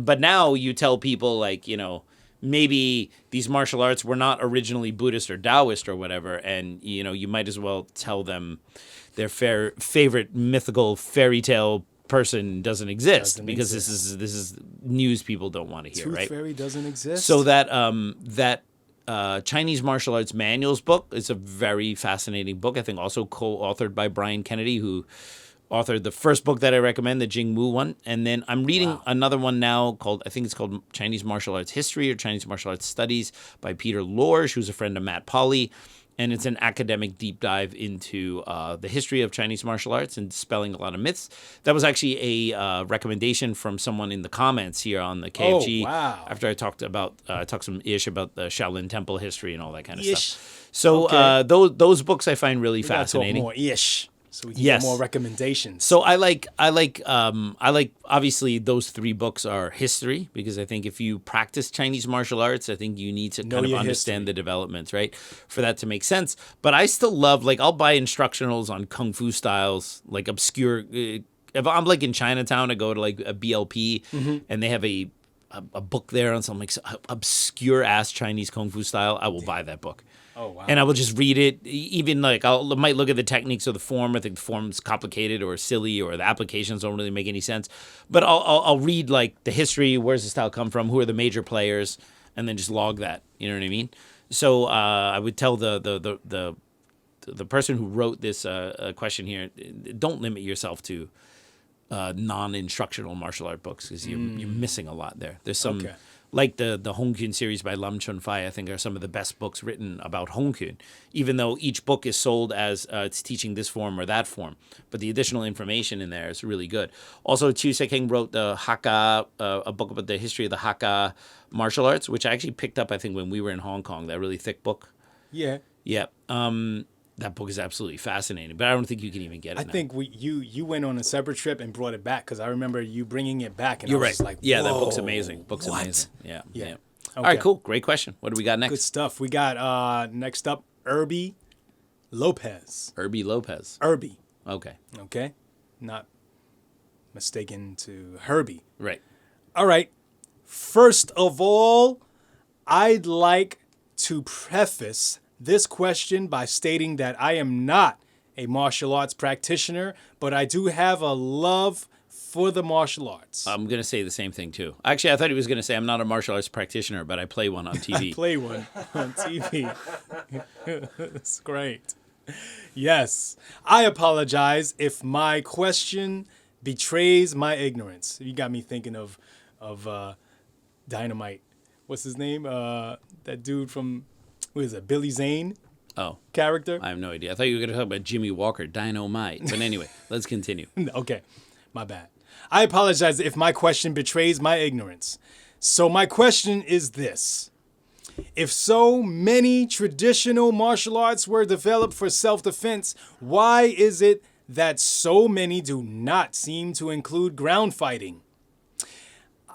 But now you tell people like, maybe these martial arts were not originally Buddhist or Taoist or whatever, and you might as well tell them their favorite mythical fairy tale person doesn't exist because this is news people don't want to hear, Tooth right? Fairy doesn't exist. So that Chinese martial arts manuals book is a very fascinating book. I think also co-authored by Brian Kennedy, who authored the first book that I recommend, the Jing Wu one. And then I'm reading another one now I think it's called Chinese Martial Arts History or Chinese Martial Arts Studies by Peter Lorge, who's a friend of Matt Polly. And it's an academic deep dive into the history of Chinese martial arts and dispelling a lot of myths. That was actually a recommendation from someone in the comments here on the KFG. Oh, wow. After I talked some ish about the Shaolin Temple history and all that kind of stuff. So Okay. those books I find really We gotta talk fascinating. more ish, so we can Yes. get more recommendations. So I like obviously those three books are history because I think if you practice Chinese martial arts, I think you need to Know kind of your understand history. the developments, right? For that to make sense. But I still love I'll buy instructionals on kung fu styles, like obscure. If I'm like in Chinatown, I go to like a BLP and they have a book there on some like obscure ass Chinese kung fu style. I will buy that book. Oh, wow. And I will just read it. Even like might look at the techniques of the form. I think the form's complicated or silly, or the applications don't really make any sense. But I'll read like the history. Where's the style come from? Who are the major players? And then just log that. You know what I mean? So I would tell the the person who wrote this question here, don't limit yourself to non-instructional martial art books because you're missing a lot there. There's some like the Hong Kuen series by Lam Chun Fai, I think are some of the best books written about Hong Kuen, even though each book is sold as it's teaching this form or that form. But the additional information in there is really good. Also, Chiu Sekeng wrote the Hakka, a book about the history of the Hakka martial arts, which I actually picked up, I think, when we were in Hong Kong, that really thick book. Yeah. Yeah. That book is absolutely fascinating, but I don't think you can even get it I now. think you went on a separate trip and brought it back because I remember you bringing it back. And You're I was right. just like, yeah, that whoa, book's amazing. Book's what? amazing. Yeah. Yeah. Yeah. Okay. All right, cool. Great question. What do we got next? Good stuff. We got next up, Irby Lopez. Irby Lopez. Irby. Okay. Okay. Not mistaken to Herbie. Right. All right. First of all, I'd like to preface this question by stating that I am not a martial arts practitioner, but I do have a love for the martial arts. I'm going to say the same thing, too. Actually, I thought he was going to say I'm not a martial arts practitioner, but I play one on TV. I play one on TV. It's great. Yes. I apologize if my question betrays my ignorance. You got me thinking of Dynamite. What's his name? That dude from, who is it, Billy Zane Oh, character? I have no idea. I thought you were going to talk about Jimmy Walker, Dynamite. But anyway, let's continue. Okay, my bad. I apologize if my question betrays my ignorance. So my question is this. If so many traditional martial arts were developed for self-defense, why is it that so many do not seem to include ground fighting?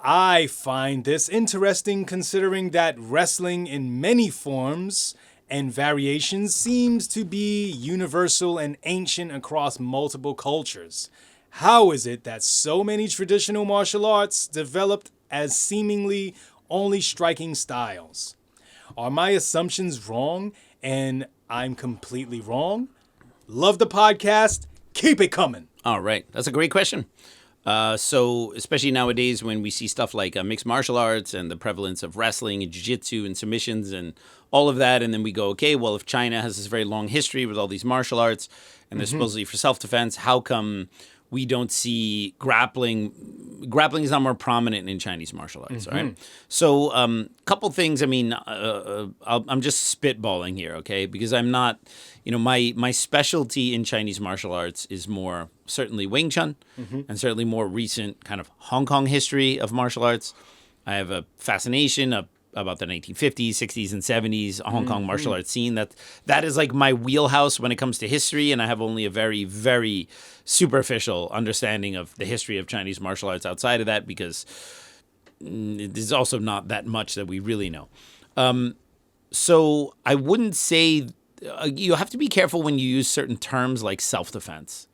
I find this interesting considering that wrestling in many forms and variations seems to be universal and ancient across multiple cultures. How is it that so many traditional martial arts developed as seemingly only striking styles? Are my assumptions wrong and I'm completely wrong? Love the podcast. Keep it coming. All right. That's a great question. So especially nowadays when we see stuff like mixed martial arts and the prevalence of wrestling and jiu-jitsu and submissions and all of that, and then we go, okay, well, if China has this very long history with all these martial arts and they're supposedly for self-defense, how come we don't see grappling? Grappling is not more prominent in Chinese martial arts, all right? So couple things, I mean, I'm just spitballing here, okay? Because I'm not, my specialty in Chinese martial arts is more certainly Wing Chun and certainly more recent kind of Hong Kong history of martial arts. I have a fascination about the 1950s, 60s, and 70s Hong Kong martial arts scene. That is like my wheelhouse when it comes to history, and I have only a very, very superficial understanding of the history of Chinese martial arts outside of that because there's also not that much that we really know. So I wouldn't say you have to be careful when you use certain terms like self-defense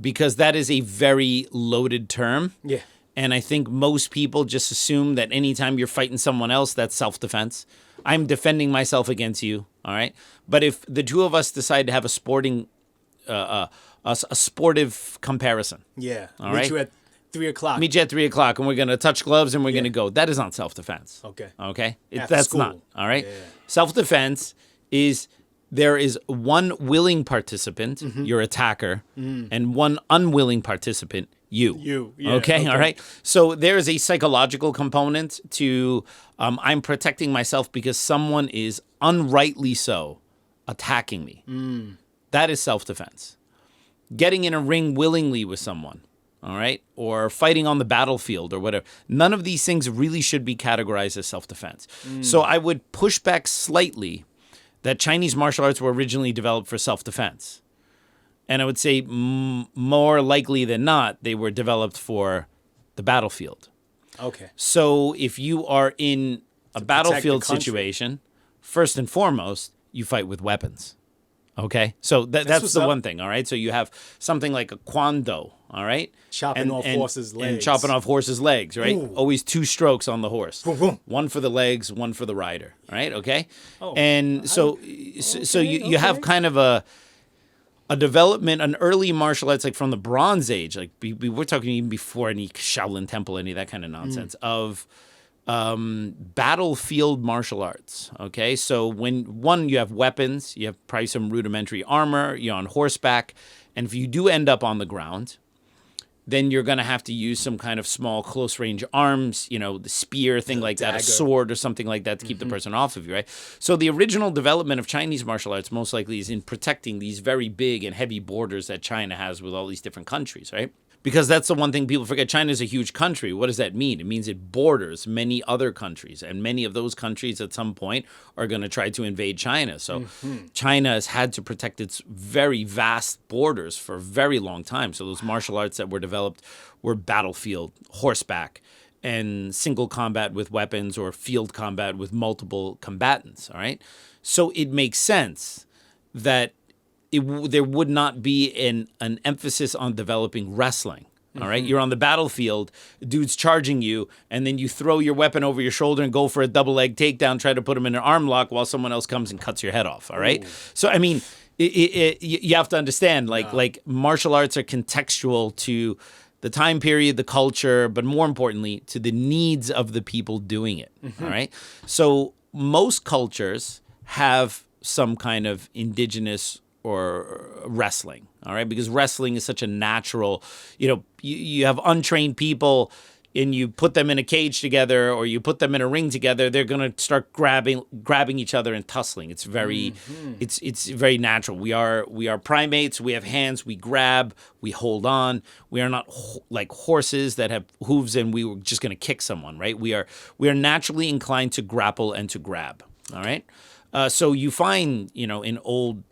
because that is a very loaded term. Yeah. And I think most people just assume that anytime you're fighting someone else, that's self-defense. I'm defending myself against you, all right? But if the two of us decide to have a sporting, a sportive comparison. Yeah. All Meet right. you at 3 o'clock. Meet you at 3 o'clock and we're going to touch gloves and we're going to go. That is not self-defense. Okay. Okay? After That's school. not, all right? Yeah. Self-defense is there is one willing participant, your attacker, and one unwilling participant, you. Yeah, okay, all right. So there is a psychological component to I'm protecting myself because someone is unrightly so attacking me. That is self-defense. Getting in a ring willingly with someone, all right, or fighting on the battlefield or whatever. None of these things really should be categorized as self-defense. So I would push back slightly that Chinese martial arts were originally developed for self-defense. And I would say more likely than not, they were developed for the battlefield. Okay. So if you are in a battlefield the country. situation, first and foremost, you fight with weapons. Okay? So that's what's the up. one thing, all right? So you have something like a kwando, all right? Chopping off horses' legs. And chopping off horses' legs, right? Ooh. Always 2 strokes on the horse. Boom, boom. One for the legs, one for the rider, right? Okay? Oh, And so you have kind of a development, an early martial arts, like from the Bronze Age, like we're talking even before any Shaolin Temple, any of that kind of nonsense, of battlefield martial arts. Okay, so when you have weapons, you have probably some rudimentary armor, you're on horseback, and if you do end up on the ground, then you're going to have to use some kind of small close range arms, the spear, thing like that, a sword or something like that to keep the person off of you, right? So the original development of Chinese martial arts most likely is in protecting these very big and heavy borders that China has with all these different countries, right? Because that's the one thing people forget. China is a huge country. What does that mean? It means it borders many other countries. And many of those countries at some point are going to try to invade China. So China has had to protect its very vast borders for a very long time. So those martial arts that were developed were battlefield, horseback, and single combat with weapons or field combat with multiple combatants. All right. So it makes sense that there would not be an emphasis on developing wrestling. All right, you're on the battlefield, dude's charging you, and then you throw your weapon over your shoulder and go for a double leg takedown, try to put him in an arm lock while someone else comes and cuts your head off. All right, so I mean, you have to understand, like martial arts are contextual to the time period, the culture, but more importantly, to the needs of the people doing it. All right, so most cultures have some kind of indigenous or wrestling, all right? Because wrestling is such a natural, you have untrained people and you put them in a cage together or you put them in a ring together, they're going to start grabbing each other and tussling. It's very it's very natural. We are primates, we have hands, we grab, we hold on. We are not like horses that have hooves and we were just going to kick someone, right? We are naturally inclined to grapple and to grab, all right? So you find, in old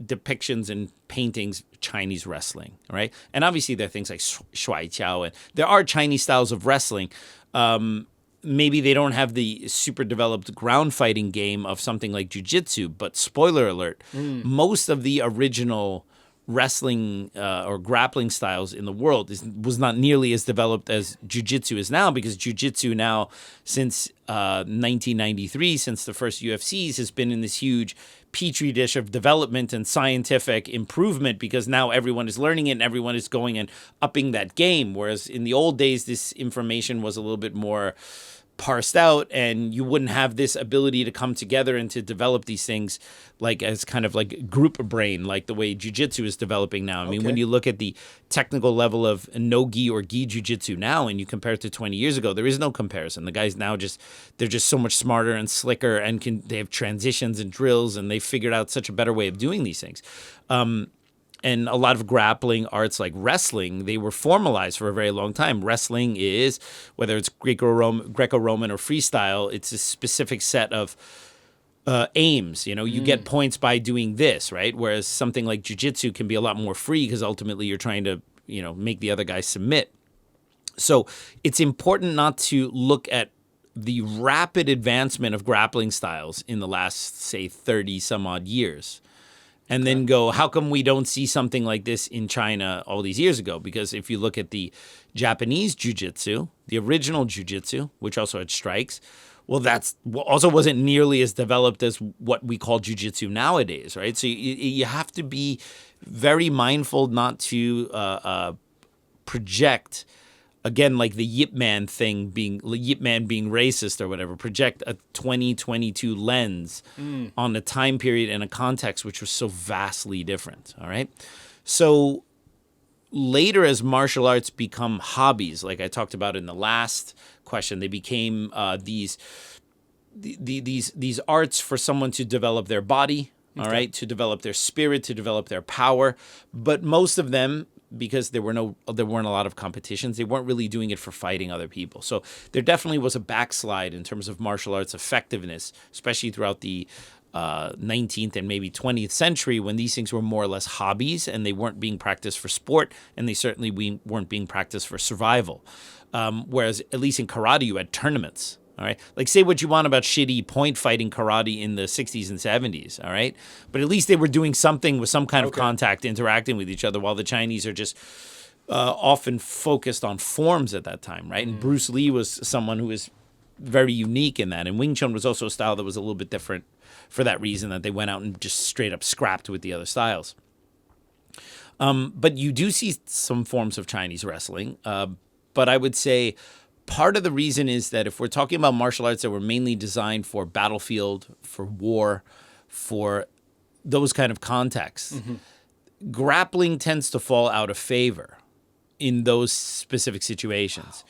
depictions and paintings, Chinese wrestling, right? And obviously there are things like shuai jiao, and there are Chinese styles of wrestling. Maybe they don't have the super developed ground fighting game of something like jiu-jitsu, but spoiler alert, most of the original wrestling or grappling styles in the world was not nearly as developed as jiu-jitsu is now, because jiu-jitsu now, since 1993, since the first UFCs, has been in this huge petri dish of development and scientific improvement, because now everyone is learning it and everyone is going and upping that game. Whereas in the old days, this information was a little bit more parsed out and you wouldn't have this ability to come together and to develop these things like as kind of like group brain, like the way jiu-jitsu is developing now. I mean, when you look at the technical level of no-gi or gi jiu-jitsu now and you compare it to 20 years ago, there is no comparison. The guys now they're just so much smarter and slicker and they have transitions and drills and they figured out such a better way of doing these things. And a lot of grappling arts like wrestling, they were formalized for a very long time. Wrestling is, whether it's Greco-Roman or freestyle, it's a specific set of aims. You get points by doing this, right? Whereas something like jiu-jitsu can be a lot more free because ultimately you're trying to, make the other guy submit. So it's important not to look at the rapid advancement of grappling styles in the last, say, 30 some odd years. And then go, how come we don't see something like this in China all these years ago? Because if you look at the Japanese jiu-jitsu, the original jiu-jitsu, which also had strikes, well, that's also wasn't nearly as developed as what we call jiu-jitsu nowadays, right? So you have to be very mindful not to project, again, like the Yip Man thing being racist or whatever, project a 2022 lens on a time period and a context which was so vastly different, all right? So later as martial arts become hobbies, like I talked about in the last question, they became these arts for someone to develop their body, all right, to develop their spirit, to develop their power. But most of them, because there weren't a lot of competitions, they weren't really doing it for fighting other people. So there definitely was a backslide in terms of martial arts effectiveness, especially throughout the 19th and maybe 20th century, when these things were more or less hobbies and they weren't being practiced for sport, and they certainly weren't being practiced for survival. Whereas at least in karate, you had tournaments. All right. Like, say what you want about shitty point fighting karate in the 60s and 70s. All right. But at least they were doing something with some kind of contact, interacting with each other, while the Chinese are just often focused on forms at that time. Right. And Bruce Lee was someone who was very unique in that. And Wing Chun was also a style that was a little bit different for that reason, that they went out and just straight up scrapped with the other styles. But you do see some forms of Chinese wrestling. But I would say part of the reason is that if we're talking about martial arts that were mainly designed for battlefield, for war, for those kind of contexts, grappling tends to fall out of favor in those specific situations.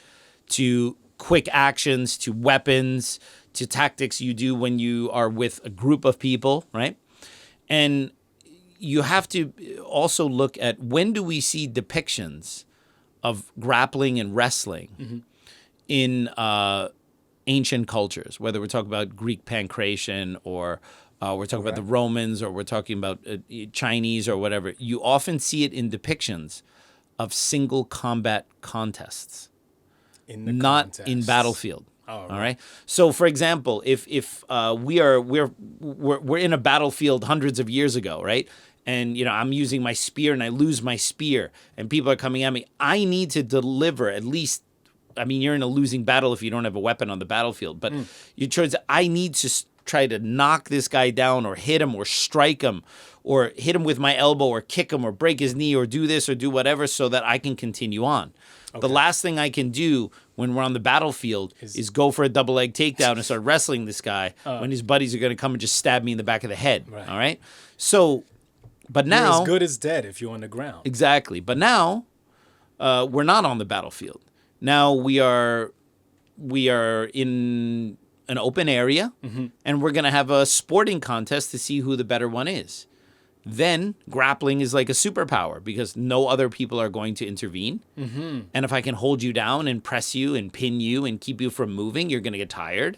To quick actions, to weapons, to tactics you do when you are with a group of people, right? And you have to also look at when do we see depictions of grappling and wrestling in ancient cultures, whether we're talking about Greek pancration or we're talking about the Romans or we're talking about Chinese or whatever. You often see it in depictions of single combat contests, not in battlefield. All right. So, for example, if we're in a battlefield hundreds of years ago, right? And I'm using my spear and I lose my spear, and people are coming at me. I need to deliver at least. I mean, you're in a losing battle if you don't have a weapon on the battlefield. But I need to try to knock this guy down or hit him or strike him or hit him with my elbow or kick him or break his knee or do this or do whatever so that I can continue on. Okay. The last thing I can do when we're on the battlefield is go for a double leg takedown and start wrestling this guy when his buddies are going to come and just stab me in the back of the head. Right. All right? So, but now... You're as good as dead if you're on the ground. Exactly. But now we're not on the battlefield. Now we are in an open area, and we're going to have a sporting contest to see who the better one is. Then grappling is like a superpower because no other people are going to intervene. And if I can hold you down and press you and pin you and keep you from moving, you're going to get tired.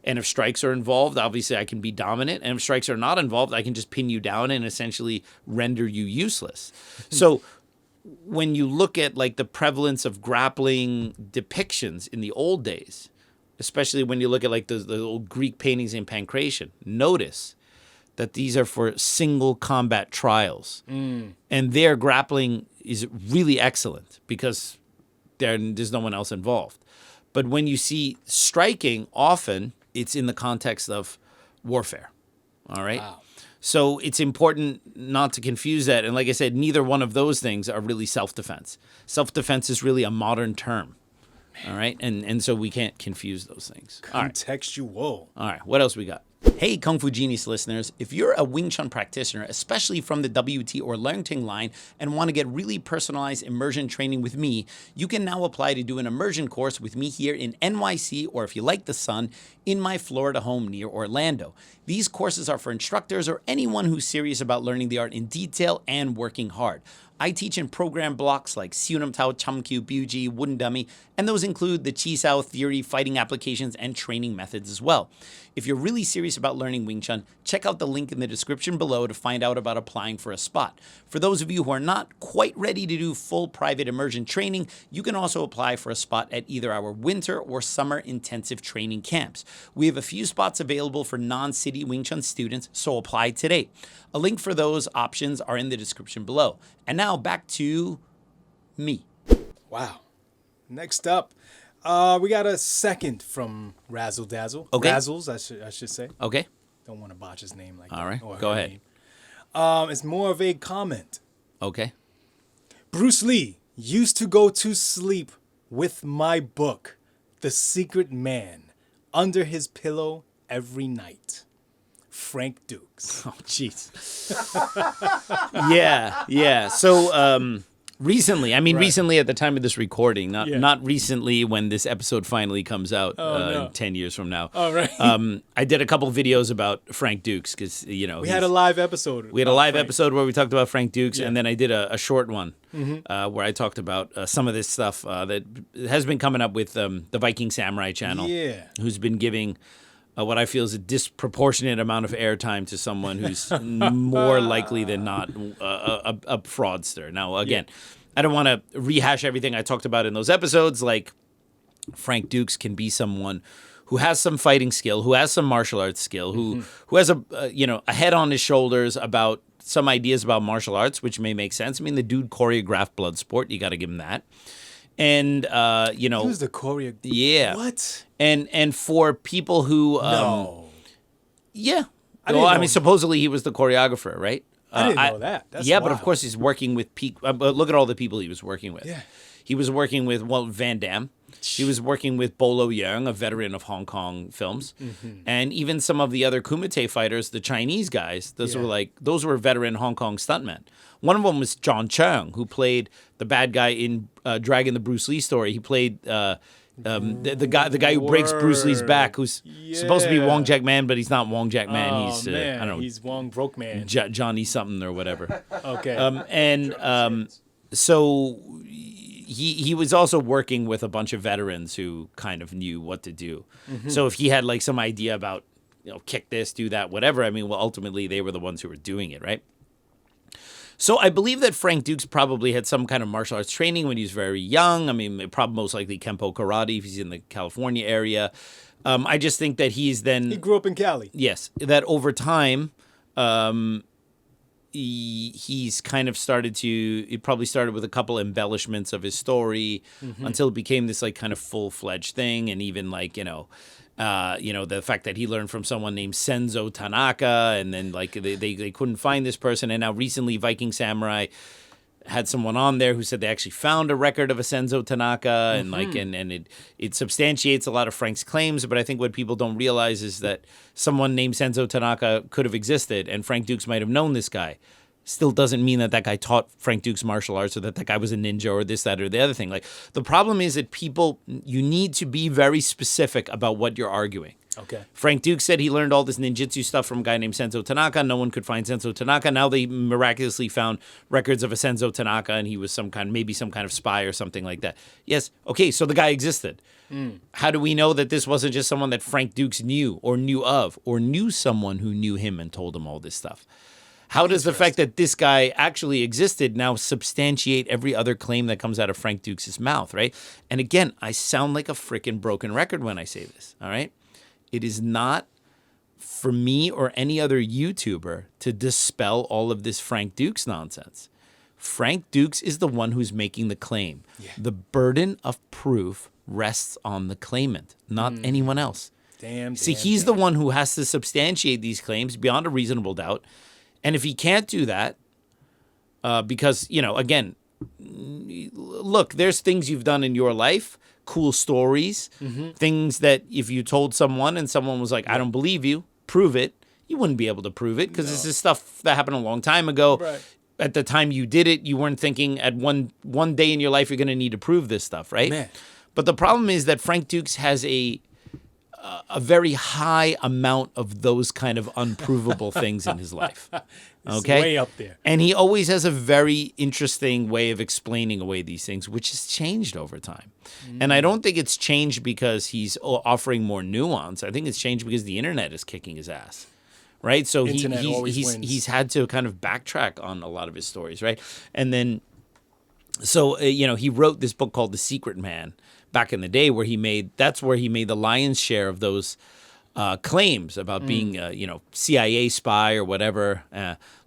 And if strikes are involved, obviously I can be dominant. And if strikes are not involved, I can just pin you down and essentially render you useless. So when you look at like the prevalence of grappling depictions in the old days, especially when you look at like the old Greek paintings in pancration, notice that these are for single combat trials. And their grappling is really excellent because there's no one else involved. But when you see striking, often it's in the context of warfare. All right? Wow. So it's important not to confuse that. And like I said, neither one of those things are really self-defense. Self-defense is really a modern term. All right? And so we can't confuse those things. Contextual. All right. What else we got? Hey, Kung Fu Genius listeners, if you're a Wing Chun practitioner, especially from the WT or Learning Ting line, and want to get really personalized immersion training with me, you can now apply to do an immersion course with me here in NYC, or if you like the sun, in my Florida home near Orlando. These courses are for instructors or anyone who's serious about learning the art in detail and working hard. I teach in program blocks like Siunam Tao, Chumkyu, Buji, Wooden Dummy, and those include the Chi Sao theory, fighting applications, and training methods as well. If you're really serious about learning Wing Chun, check out the link in the description below to find out about applying for a spot. For those of you who are not quite ready to do full private immersion training, you can also apply for a spot at either our winter or summer intensive training camps. We have a few spots available for non-city Wing Chun students, so apply today. A link for those options are in the description below. And now back to me. Wow. Next up, we got a second from Razzle Dazzle. Okay. Razzles, I should say. Okay. Don't want to botch his name like All that. right. Go ahead. It's more of a comment. Okay. Bruce Lee used to go to sleep with my book, The Secret Man, under his pillow every night. Frank Dux. Oh, jeez. Yeah. So, recently, recently at the time of this recording, not recently when this episode finally comes out 10 years from now. All right. I did a couple videos about Frank Dux because, we had a live episode. We had a live episode where we talked about Frank Dux, and then I did a short one where I talked about some of this stuff that has been coming up with the Viking Samurai channel, who's been giving what I feel is a disproportionate amount of airtime to someone who's more likely than not a fraudster. Now, again, I don't want to rehash everything I talked about in those episodes. Like, Frank Dux can be someone who has some fighting skill, who has some martial arts skill, who has a head on his shoulders about some ideas about martial arts, which may make sense. I mean, the dude choreographed Bloodsport. You got to give him that. And he was the choreographer. Yeah. What? And for people who no. Yeah. I mean, supposedly he was the choreographer, right? I didn't know that. That's wild. But of course he's working with but look at all the people he was working with. Yeah. He was working with Van Damme. He was working with Bolo Yeung, a veteran of Hong Kong films, and even some of the other Kumite fighters, the Chinese guys. Those were veteran Hong Kong stuntmen. One of them was John Chung, who played the bad guy in Dragon the Bruce Lee story. He played the guy who breaks Bruce Lee's back, who's supposed to be Wong Jack Man, but he's not Wong Jack Man. He's I don't know. He's Wong Broke Man. Johnny something or whatever. Okay. So he was also working with a bunch of veterans who kind of knew what to do. So if he had like some idea about, kick this, do that, whatever, I mean, well, ultimately they were the ones who were doing it, right? So I believe that Frank Dux probably had some kind of martial arts training when he was very young. I mean, probably most likely Kempo Karate if he's in the California area. I just think that he grew up in Cali. Yes, that over time, he's kind of it probably started with a couple embellishments of his story until it became this like kind of full-fledged thing. And even like, the fact that he learned from someone named Senzo Tanaka, and then like they couldn't find this person. And now recently Viking Samurai had someone on there who said they actually found a record of a Senzo Tanaka, and like and it substantiates a lot of Frank's claims. But I think what people don't realize is that someone named Senzo Tanaka could have existed, and Frank Dux might have known this guy. Still doesn't mean that guy taught Frank Dux martial arts, or that guy was a ninja, or this, that, or the other thing. Like, the problem is that you need to be very specific about what you're arguing. Okay. Frank Dux said he learned all this ninjutsu stuff from a guy named Senzo Tanaka. No one could find Senzo Tanaka. Now they miraculously found records of a Senzo Tanaka, and he was maybe some kind of spy or something like that. Yes. Okay. So the guy existed. How do we know that this wasn't just someone that Frank Dux knew or knew of, or knew someone who knew him and told him all this stuff? How does the fact that this guy actually existed now substantiate every other claim that comes out of Frank Dux' mouth, right? And again, I sound like a freaking broken record when I say this, all right? It is not for me or any other YouTuber to dispel all of this Frank Dux nonsense. Frank Dux is the one who's making the claim. Yeah. The burden of proof rests on the claimant, not anyone else. He's the one who has to substantiate these claims beyond a reasonable doubt. And if he can't do that, because, again, look, there's things you've done in your life, cool stories, things that if you told someone and someone was like, I don't believe you, prove it, you wouldn't be able to prove it, because this is stuff that happened a long time ago. Right. At the time you did it, you weren't thinking at one day in your life you're going to need to prove this stuff, right? Man. But the problem is that Frank Dux has a very high amount of those kind of unprovable things in his life. Okay? Way up there. And he always has a very interesting way of explaining away these things, which has changed over time. And I don't think it's changed because he's offering more nuance. I think it's changed because the internet is kicking his ass. Right? So he's had to kind of backtrack on a lot of his stories, right? And then, so, he wrote this book called The Secret Man back in the day, where he made the lion's share of those claims about being, CIA spy or whatever.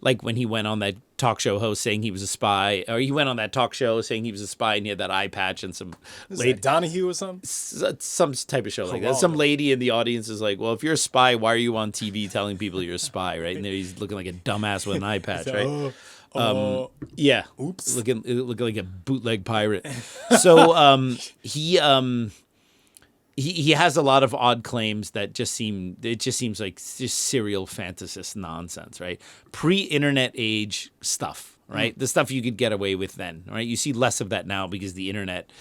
Like when he went on that talk show host saying he was a spy, or he went on that talk show saying he was a spy and he had that eye patch, and some lady, Donahue or something? Some type of show like that. Some lady in the audience is like, well, if you're a spy, why are you on TV telling people you're a spy, right? And there he's looking like a dumbass with an eye patch, right? Yeah. Oops. Looking like a bootleg pirate. So he has a lot of odd claims that just seems like just serial fantasist nonsense, right? Pre-internet age stuff, right? The stuff you could get away with then, right? You see less of that now because the internet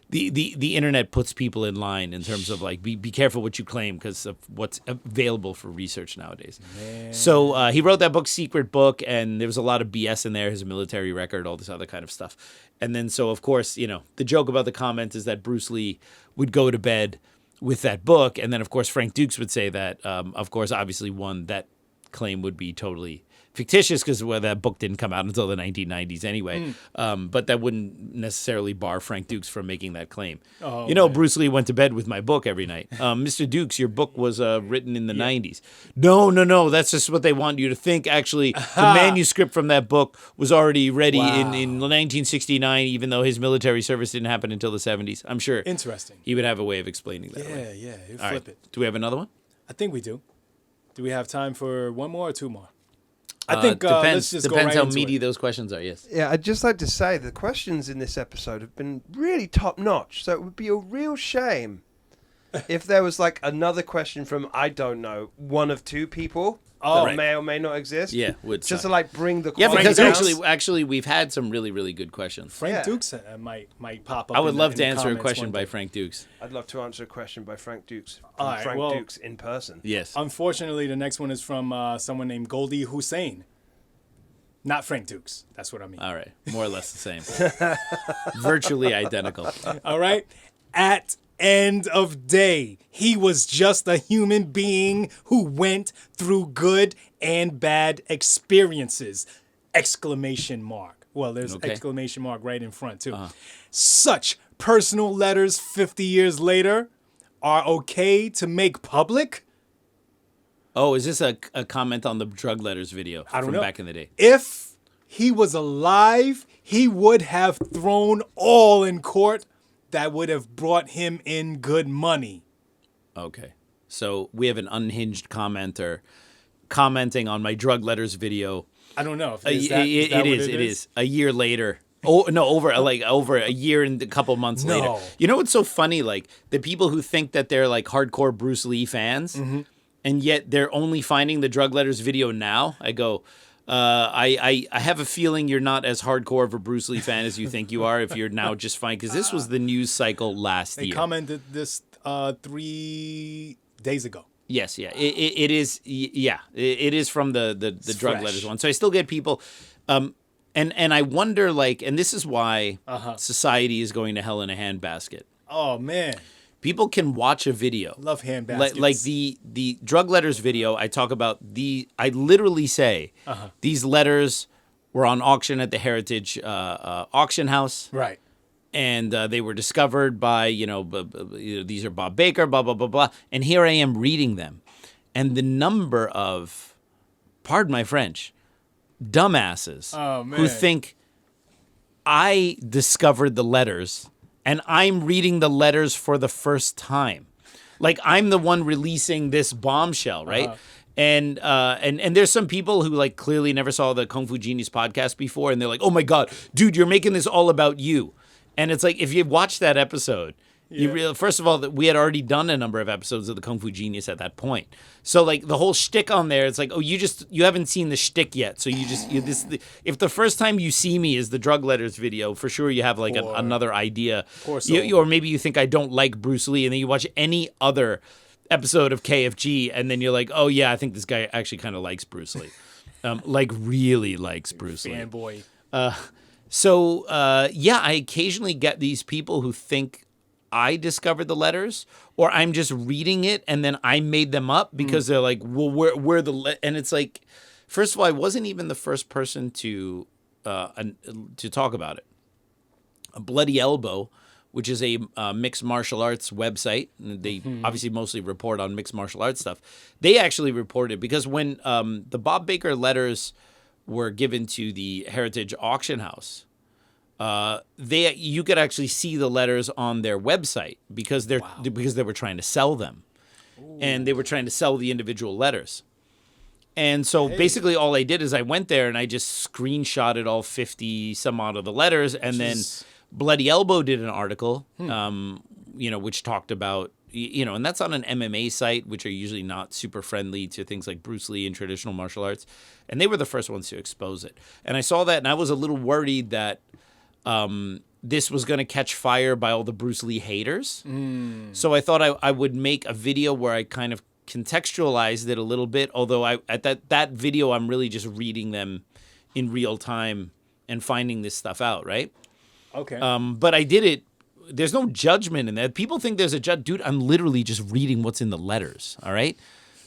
the internet puts people in line in terms of like be careful what you claim because of what's available for research nowadays. Man. So he wrote that book, Secret Book, and there was a lot of BS in there, his military record, all this other kind of stuff. And then so of course, the joke about the comment is that Bruce Lee would go to bed with that book, and then of course Frank Dux would say that of course obviously that claim would be totally fictitious because that book didn't come out until the 1990s anyway. But that wouldn't necessarily bar Frank Dux from making that claim. Oh, man. Bruce Lee went to bed with my book every night. Mr. Dux, your book was written in the 90s. No. That's just what they want you to think. Actually, the manuscript from that book was already ready in 1969, even though his military service didn't happen until the 70s. I'm sure. Interesting. He would have a way of explaining that. Yeah. Flip it. Do we have another one? I think we do. Do we have time for one more or two more? I think let's depends just go right how into meaty it. those questions are. Yes. Yeah, I'd just like to say the questions in this episode have been really top notch. So it would be a real shame if there was like another question from, I don't know, one of two people that may or may not exist. Yeah, would just suck. to like bring the Yeah, quality because down. actually, we've had some really, really good questions. Frank Yeah. Dux might pop up. I would in love the to answer a comments question one by day. Frank Dux. I'd love to answer a question by Frank Dux. All right, Frank well- Dux in person. Yes. Unfortunately, the next one is from someone named Goldie Hussein. Not Frank Dux. That's what I mean. All right. More or less the same. Virtually identical. All right. At end of day, he was just a human being who went through good and bad experiences. Exclamation mark. Well, there's Okay. exclamation mark right in front too. Such personal letters 50 years later are okay to make public? Oh, is this a comment on the drug letters video I don't from know. back in the day? If he was alive, he would have thrown all in court that would have brought him in good money. Okay. So we have an unhinged commenter commenting on my drug letters video. I don't know. If It is that what it is. A year later. Oh no, over a year and a couple months later. No. You know what's so funny? Like the people who think that they're like hardcore Bruce Lee fans, and yet they're only finding the drug letters video now. I go, I have a feeling you're not as hardcore of a Bruce Lee fan as you think you are. If you're now just fine, because this was the news cycle last They year. commented this 3 days ago. Yes, yeah, it is. Yeah, it is from the drug fresh. letters one. So I still get people, and I wonder, like, and this is why society is going to hell in a handbasket. Oh man, People can watch a video. love hand baskets. Like the drug letters video, I talk about I literally say these letters were on auction at the Heritage auction house. right. And they were discovered by, these are Bob Baker, blah, blah, blah, blah. And here I am reading them. And the number of, pardon my French, dumbasses who man. think I discovered the letters and I'm reading the letters for the first time. Like I'm the one releasing this bombshell, right? And there's some people who like clearly never saw the Kung Fu Genius podcast before. And they're like, oh my God, dude, you're making this all about you. And it's like, if you watch that episode, first of all, that we had already done a number of episodes of the Kung Fu Genius at that point. So like the whole shtick on there, it's like, oh, you haven't seen the shtick yet. So if the first time you see me is the drug letters video, for sure you have like another idea. Poor soul. Or maybe you think I don't like Bruce Lee, and then you watch any other episode of KFG, and then you're like, oh yeah, I think this guy actually kind of likes Bruce Lee, like really likes Bruce Lee. Fanboy. So, I occasionally get these people who think I discovered the letters, or I'm just reading it and then I made them up because they're like, well, where and it's like, first of all, I wasn't even the first person to talk about it. A Bloody Elbow, which is a mixed martial arts website, and they obviously mostly report on mixed martial arts stuff. They actually reported because when the Bob Baker letters were given to the Heritage Auction House, you could actually see the letters on their website because they were trying to sell them. And they were trying to sell the individual letters. And so basically all I did is I went there and I just screenshotted all 50 some odd of the letters, and then Bloody Elbow did an article which talked about, and that's on an MMA site, which are usually not super friendly to things like Bruce Lee and traditional martial arts. And they were the first ones to expose it. And I saw that, and I was a little worried that this was going to catch fire by all the Bruce Lee haters. So I thought I would make a video where I kind of contextualized it a little bit, although at that video, I'm really just reading them in real time and finding this stuff out, right? Okay. But I did it. There's no judgment in that. People think there's a judge. Dude, I'm literally just reading what's in the letters, all right?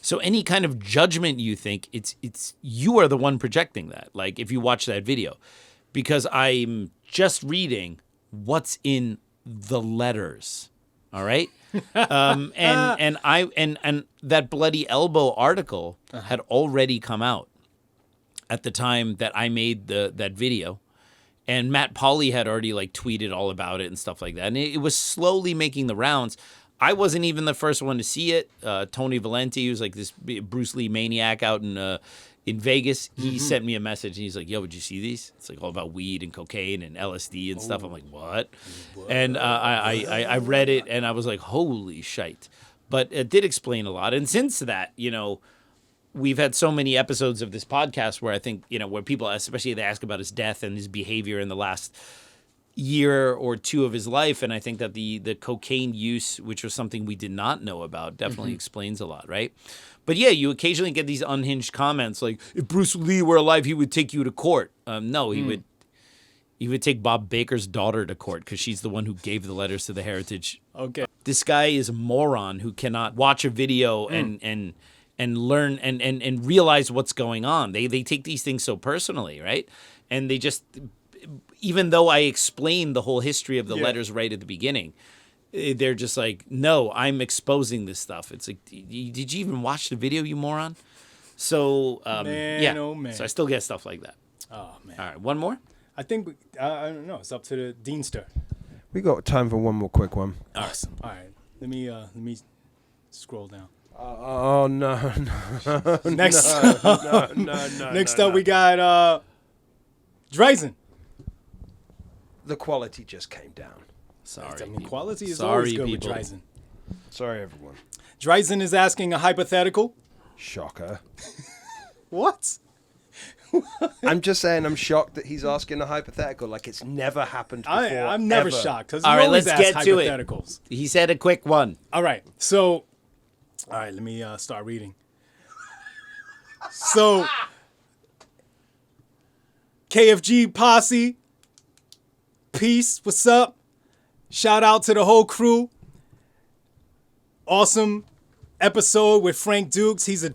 So any kind of judgment you think, it's you are the one projecting that, like if you watch that video. Because I'm just reading what's in the letters, all right? And that Bloody Elbow article had already come out at the time that I made that video. And Matt Pauly had already like tweeted all about it and stuff like that. And it was slowly making the rounds. I wasn't even the first one to see it. Tony Valenti, who's like this Bruce Lee maniac out in in Vegas, he sent me a message and he's like, "Yo, would you see these? It's like all about weed and cocaine and LSD and stuff." I'm like, "What?" And I read it and I was like, "Holy shite!" But it did explain a lot. And since that, we've had so many episodes of this podcast where I think where people, especially they ask about his death and his behavior in the last year or two of his life, and I think that the cocaine use, which was something we did not know about, definitely explains a lot, right? But yeah, you occasionally get these unhinged comments like, if Bruce Lee were alive, he would take you to court. No, he would take Bob Baker's daughter to court because she's the one who gave the letters to the Heritage. Okay. This guy is a moron who cannot watch a video and learn and realize what's going on. They take these things so personally, right? And they just, even though I explained the whole history of the letters right at the beginning, they're just like, no, I'm exposing this stuff. It's like, did you even watch the video, you moron? So, Man, oh man. So I still get stuff like that. Oh man. All right, one more? I think I don't know. It's up to the Deanster. We got time for one more quick one. Awesome. All right. Let me scroll down. Oh no. Next No. Next up we got Dre Ison. The quality just came down. Sorry. I mean, quality is Sorry, always good people. with Dre Ison. Sorry, everyone. Dre Ison is asking a hypothetical. Shocker. What? I'm just saying I'm shocked that he's asking a hypothetical like it's never happened before. I'm never ever. shocked because All you right, always let's ask get to it. hypotheticals. He said a quick one. All right. So, all right, let me start reading. So, KFG Posse, peace, what's up? Shout out to the whole crew. Awesome episode with Frank Dux. He's a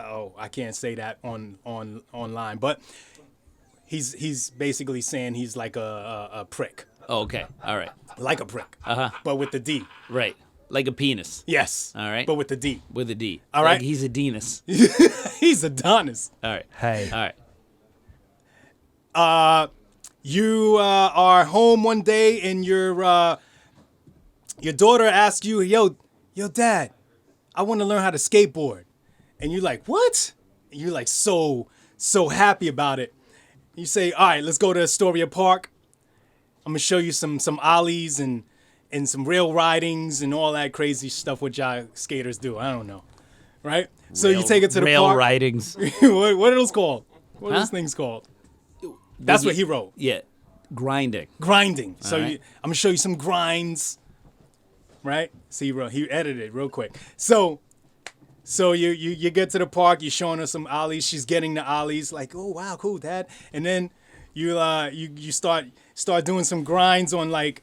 oh, I can't say that online, but he's basically saying he's like a prick. Oh, okay. All right. Like a prick. Uh-huh. But with the D. Right. Like a penis. Yes. All right. But with the D. With a D. All Like right. he's a Deanus. He's Adonis. All right. Hey. All right. You are home one day and your daughter asks you, yo, dad, I want to learn how to skateboard. And you're like, what? And you're like so happy about it. You say, all right, let's go to Astoria Park. I'm gonna show you some ollies and some rail ridings and all that crazy stuff which skaters do. I don't know. Right? So you take it to the rail park. ridings. What are those called? What are Huh? those things called? That's what he wrote. Yeah. Grinding. Grinding. So All right. I'm gonna show you some grinds. Right? So he edited it real quick. So you get to the park, you're showing her some ollies, she's getting the ollies, like, oh wow, cool, Dad. And then you start doing some grinds on like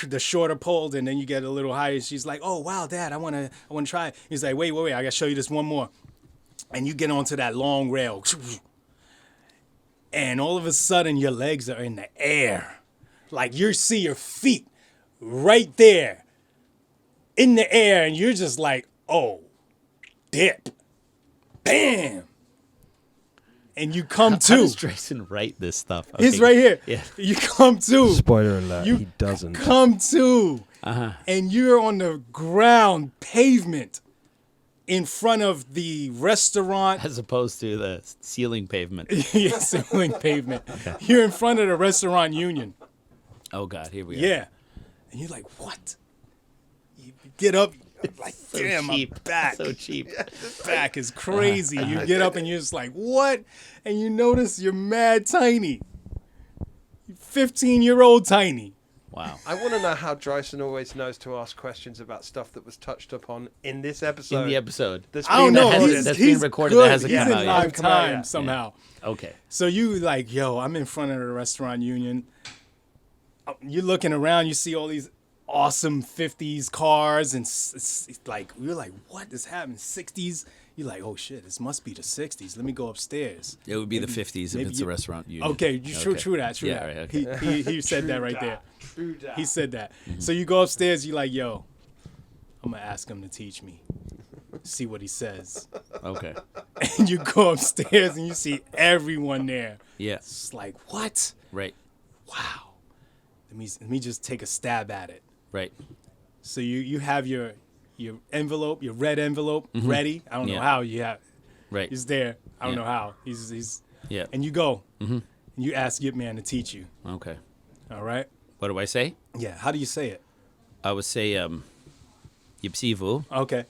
the shorter poles, and then you get a little higher. She's like, oh wow, Dad, I wanna try it. He's like, wait, I gotta show you this one more. And you get onto that long rail. And all of a sudden your legs are in the air. Like you see your feet right there in the air, and you're just like, oh, dip. Bam. And you come How to. does Drayson write this stuff? It's Okay. right here. Yeah. You come to. Spoiler alert, You he doesn't. Come to. Uh-huh. And you're on the ground pavement in front of the restaurant. As opposed to the ceiling pavement. Yeah, ceiling pavement. You're in front of the restaurant union. Oh, God. Here we are. Yeah. And you're like, what? You get up, like, So damn, cheap. my back. So cheap. Back is crazy. You get up and you're just like, what? And you notice you're mad tiny. 15-year-old tiny. Wow. I want to know how Dyson always knows to ask questions about stuff that was touched upon in this episode. In the episode. That's I don't been know. recorded. That's He's being recorded. good. That hasn't He's come in out yet. live Hasn't come out time yet. somehow. Okay. So you like, yo, I'm in front of the restaurant union. You're looking around, you see all these awesome 50s cars, and it's like, you're like, what is happening? 60s? You're like, oh shit, this must be the 60s. Let me go upstairs. It would be the 50s if maybe it's you- a restaurant union. Okay, true that. Yeah, that. right, okay. He said that right there. True that. He said that. So you go upstairs, you're like, yo, I'm gonna ask him to teach me. See what he says. Okay. And you go upstairs and you see everyone there. Yeah. It's like, what? Right. Wow. Let me just take a stab at it. Right. So you have your envelope, your red envelope ready. I don't know Yeah. how you have Right. it's there. I don't Yeah. know how. He's Yeah. and you go. And you ask Yip Man to teach you. Okay. All right? What do I say? Yeah. How do you say it? I would say, Yipsivu, Okay.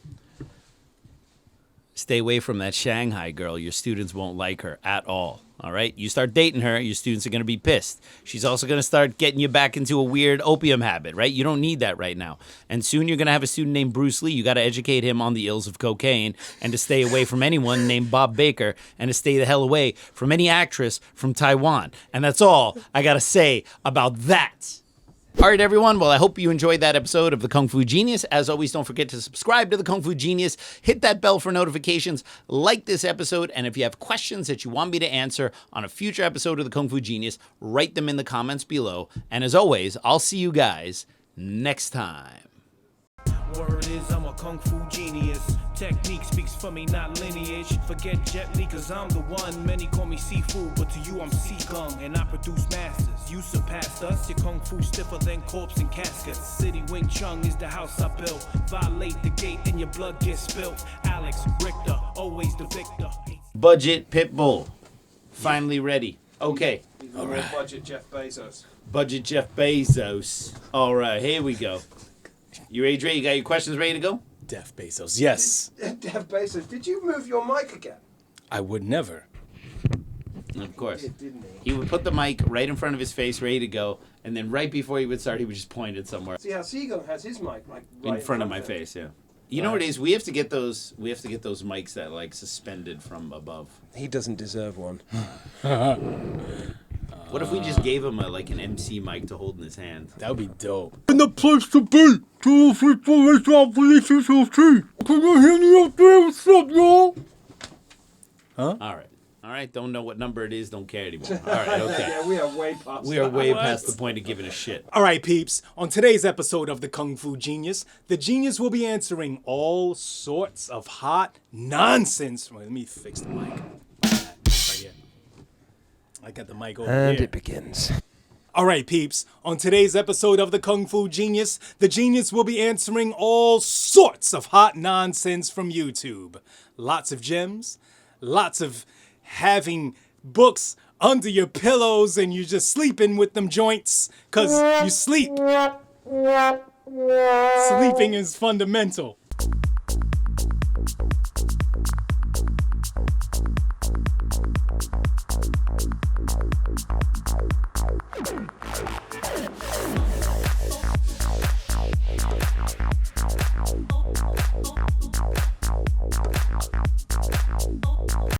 stay away from that Shanghai girl. Your students won't like her at all. All right? You start dating her, your students are going to be pissed. She's also going to start getting you back into a weird opium habit, right? You don't need that right now. And soon you're going to have a student named Bruce Lee. You got to educate him on the ills of cocaine and to stay away from anyone named Bob Baker and to stay the hell away from any actress from Taiwan. And that's all I got to say about that. All right, everyone. Well, I hope you enjoyed that episode of The Kung Fu Genius. As always, don't forget to subscribe to The Kung Fu Genius. Hit that bell for notifications. Like this episode. And if you have questions that you want me to answer on a future episode of The Kung Fu Genius, write them in the comments below. And as always, I'll see you guys next time. Word is I'm a kung fu genius. Technique speaks for me, not lineage. Forget Jet Li, cause I'm the one. Many call me seafood, but to you I'm sea kung. And I produce masters. You surpassed us. Your kung fu stiffer than corpse and caskets. City Wing Chun is the house I built. Violate the gate and your blood gets spilt. Alex Richter, always the victor. Budget Pitbull. Finally ready. Okay. All right. Budget Jeff Bezos. Budget Jeff Bezos. All right, here we go. You ready, Dre? You got your questions ready to go? Deaf Bezos. Yes. Jeff Bezos, did you move your mic again? I would never. Of course. Didn't He would put the mic right in front of his face, ready to go, and then right before he would start, he would just point it somewhere See how Seagull has his mic like right in front of my him? face. Yeah. You know what it is? We have to get those. We have to get those mics that like suspended from above. He doesn't deserve one. What if we just gave him like an MC mic to hold in his hand? That would be dope. In the place to be. 234 police Can you hear me up there? What's up, y'all? All right. Don't know what number it is. Don't care anymore. All right. Okay. Yeah, we are way past. We are way past the point of giving a shit. All right, peeps. On today's episode of The Kung Fu Genius, the genius will be answering all sorts of hot nonsense. Wait, let me fix the mic. Right here. I got the mic over And here. it begins. All right, peeps. On today's episode of The Kung Fu Genius, the genius will be answering all sorts of hot nonsense from YouTube. Lots of gems, lots of having books under your pillows and you're just sleeping with them joints because you sleep. Sleeping is fundamental.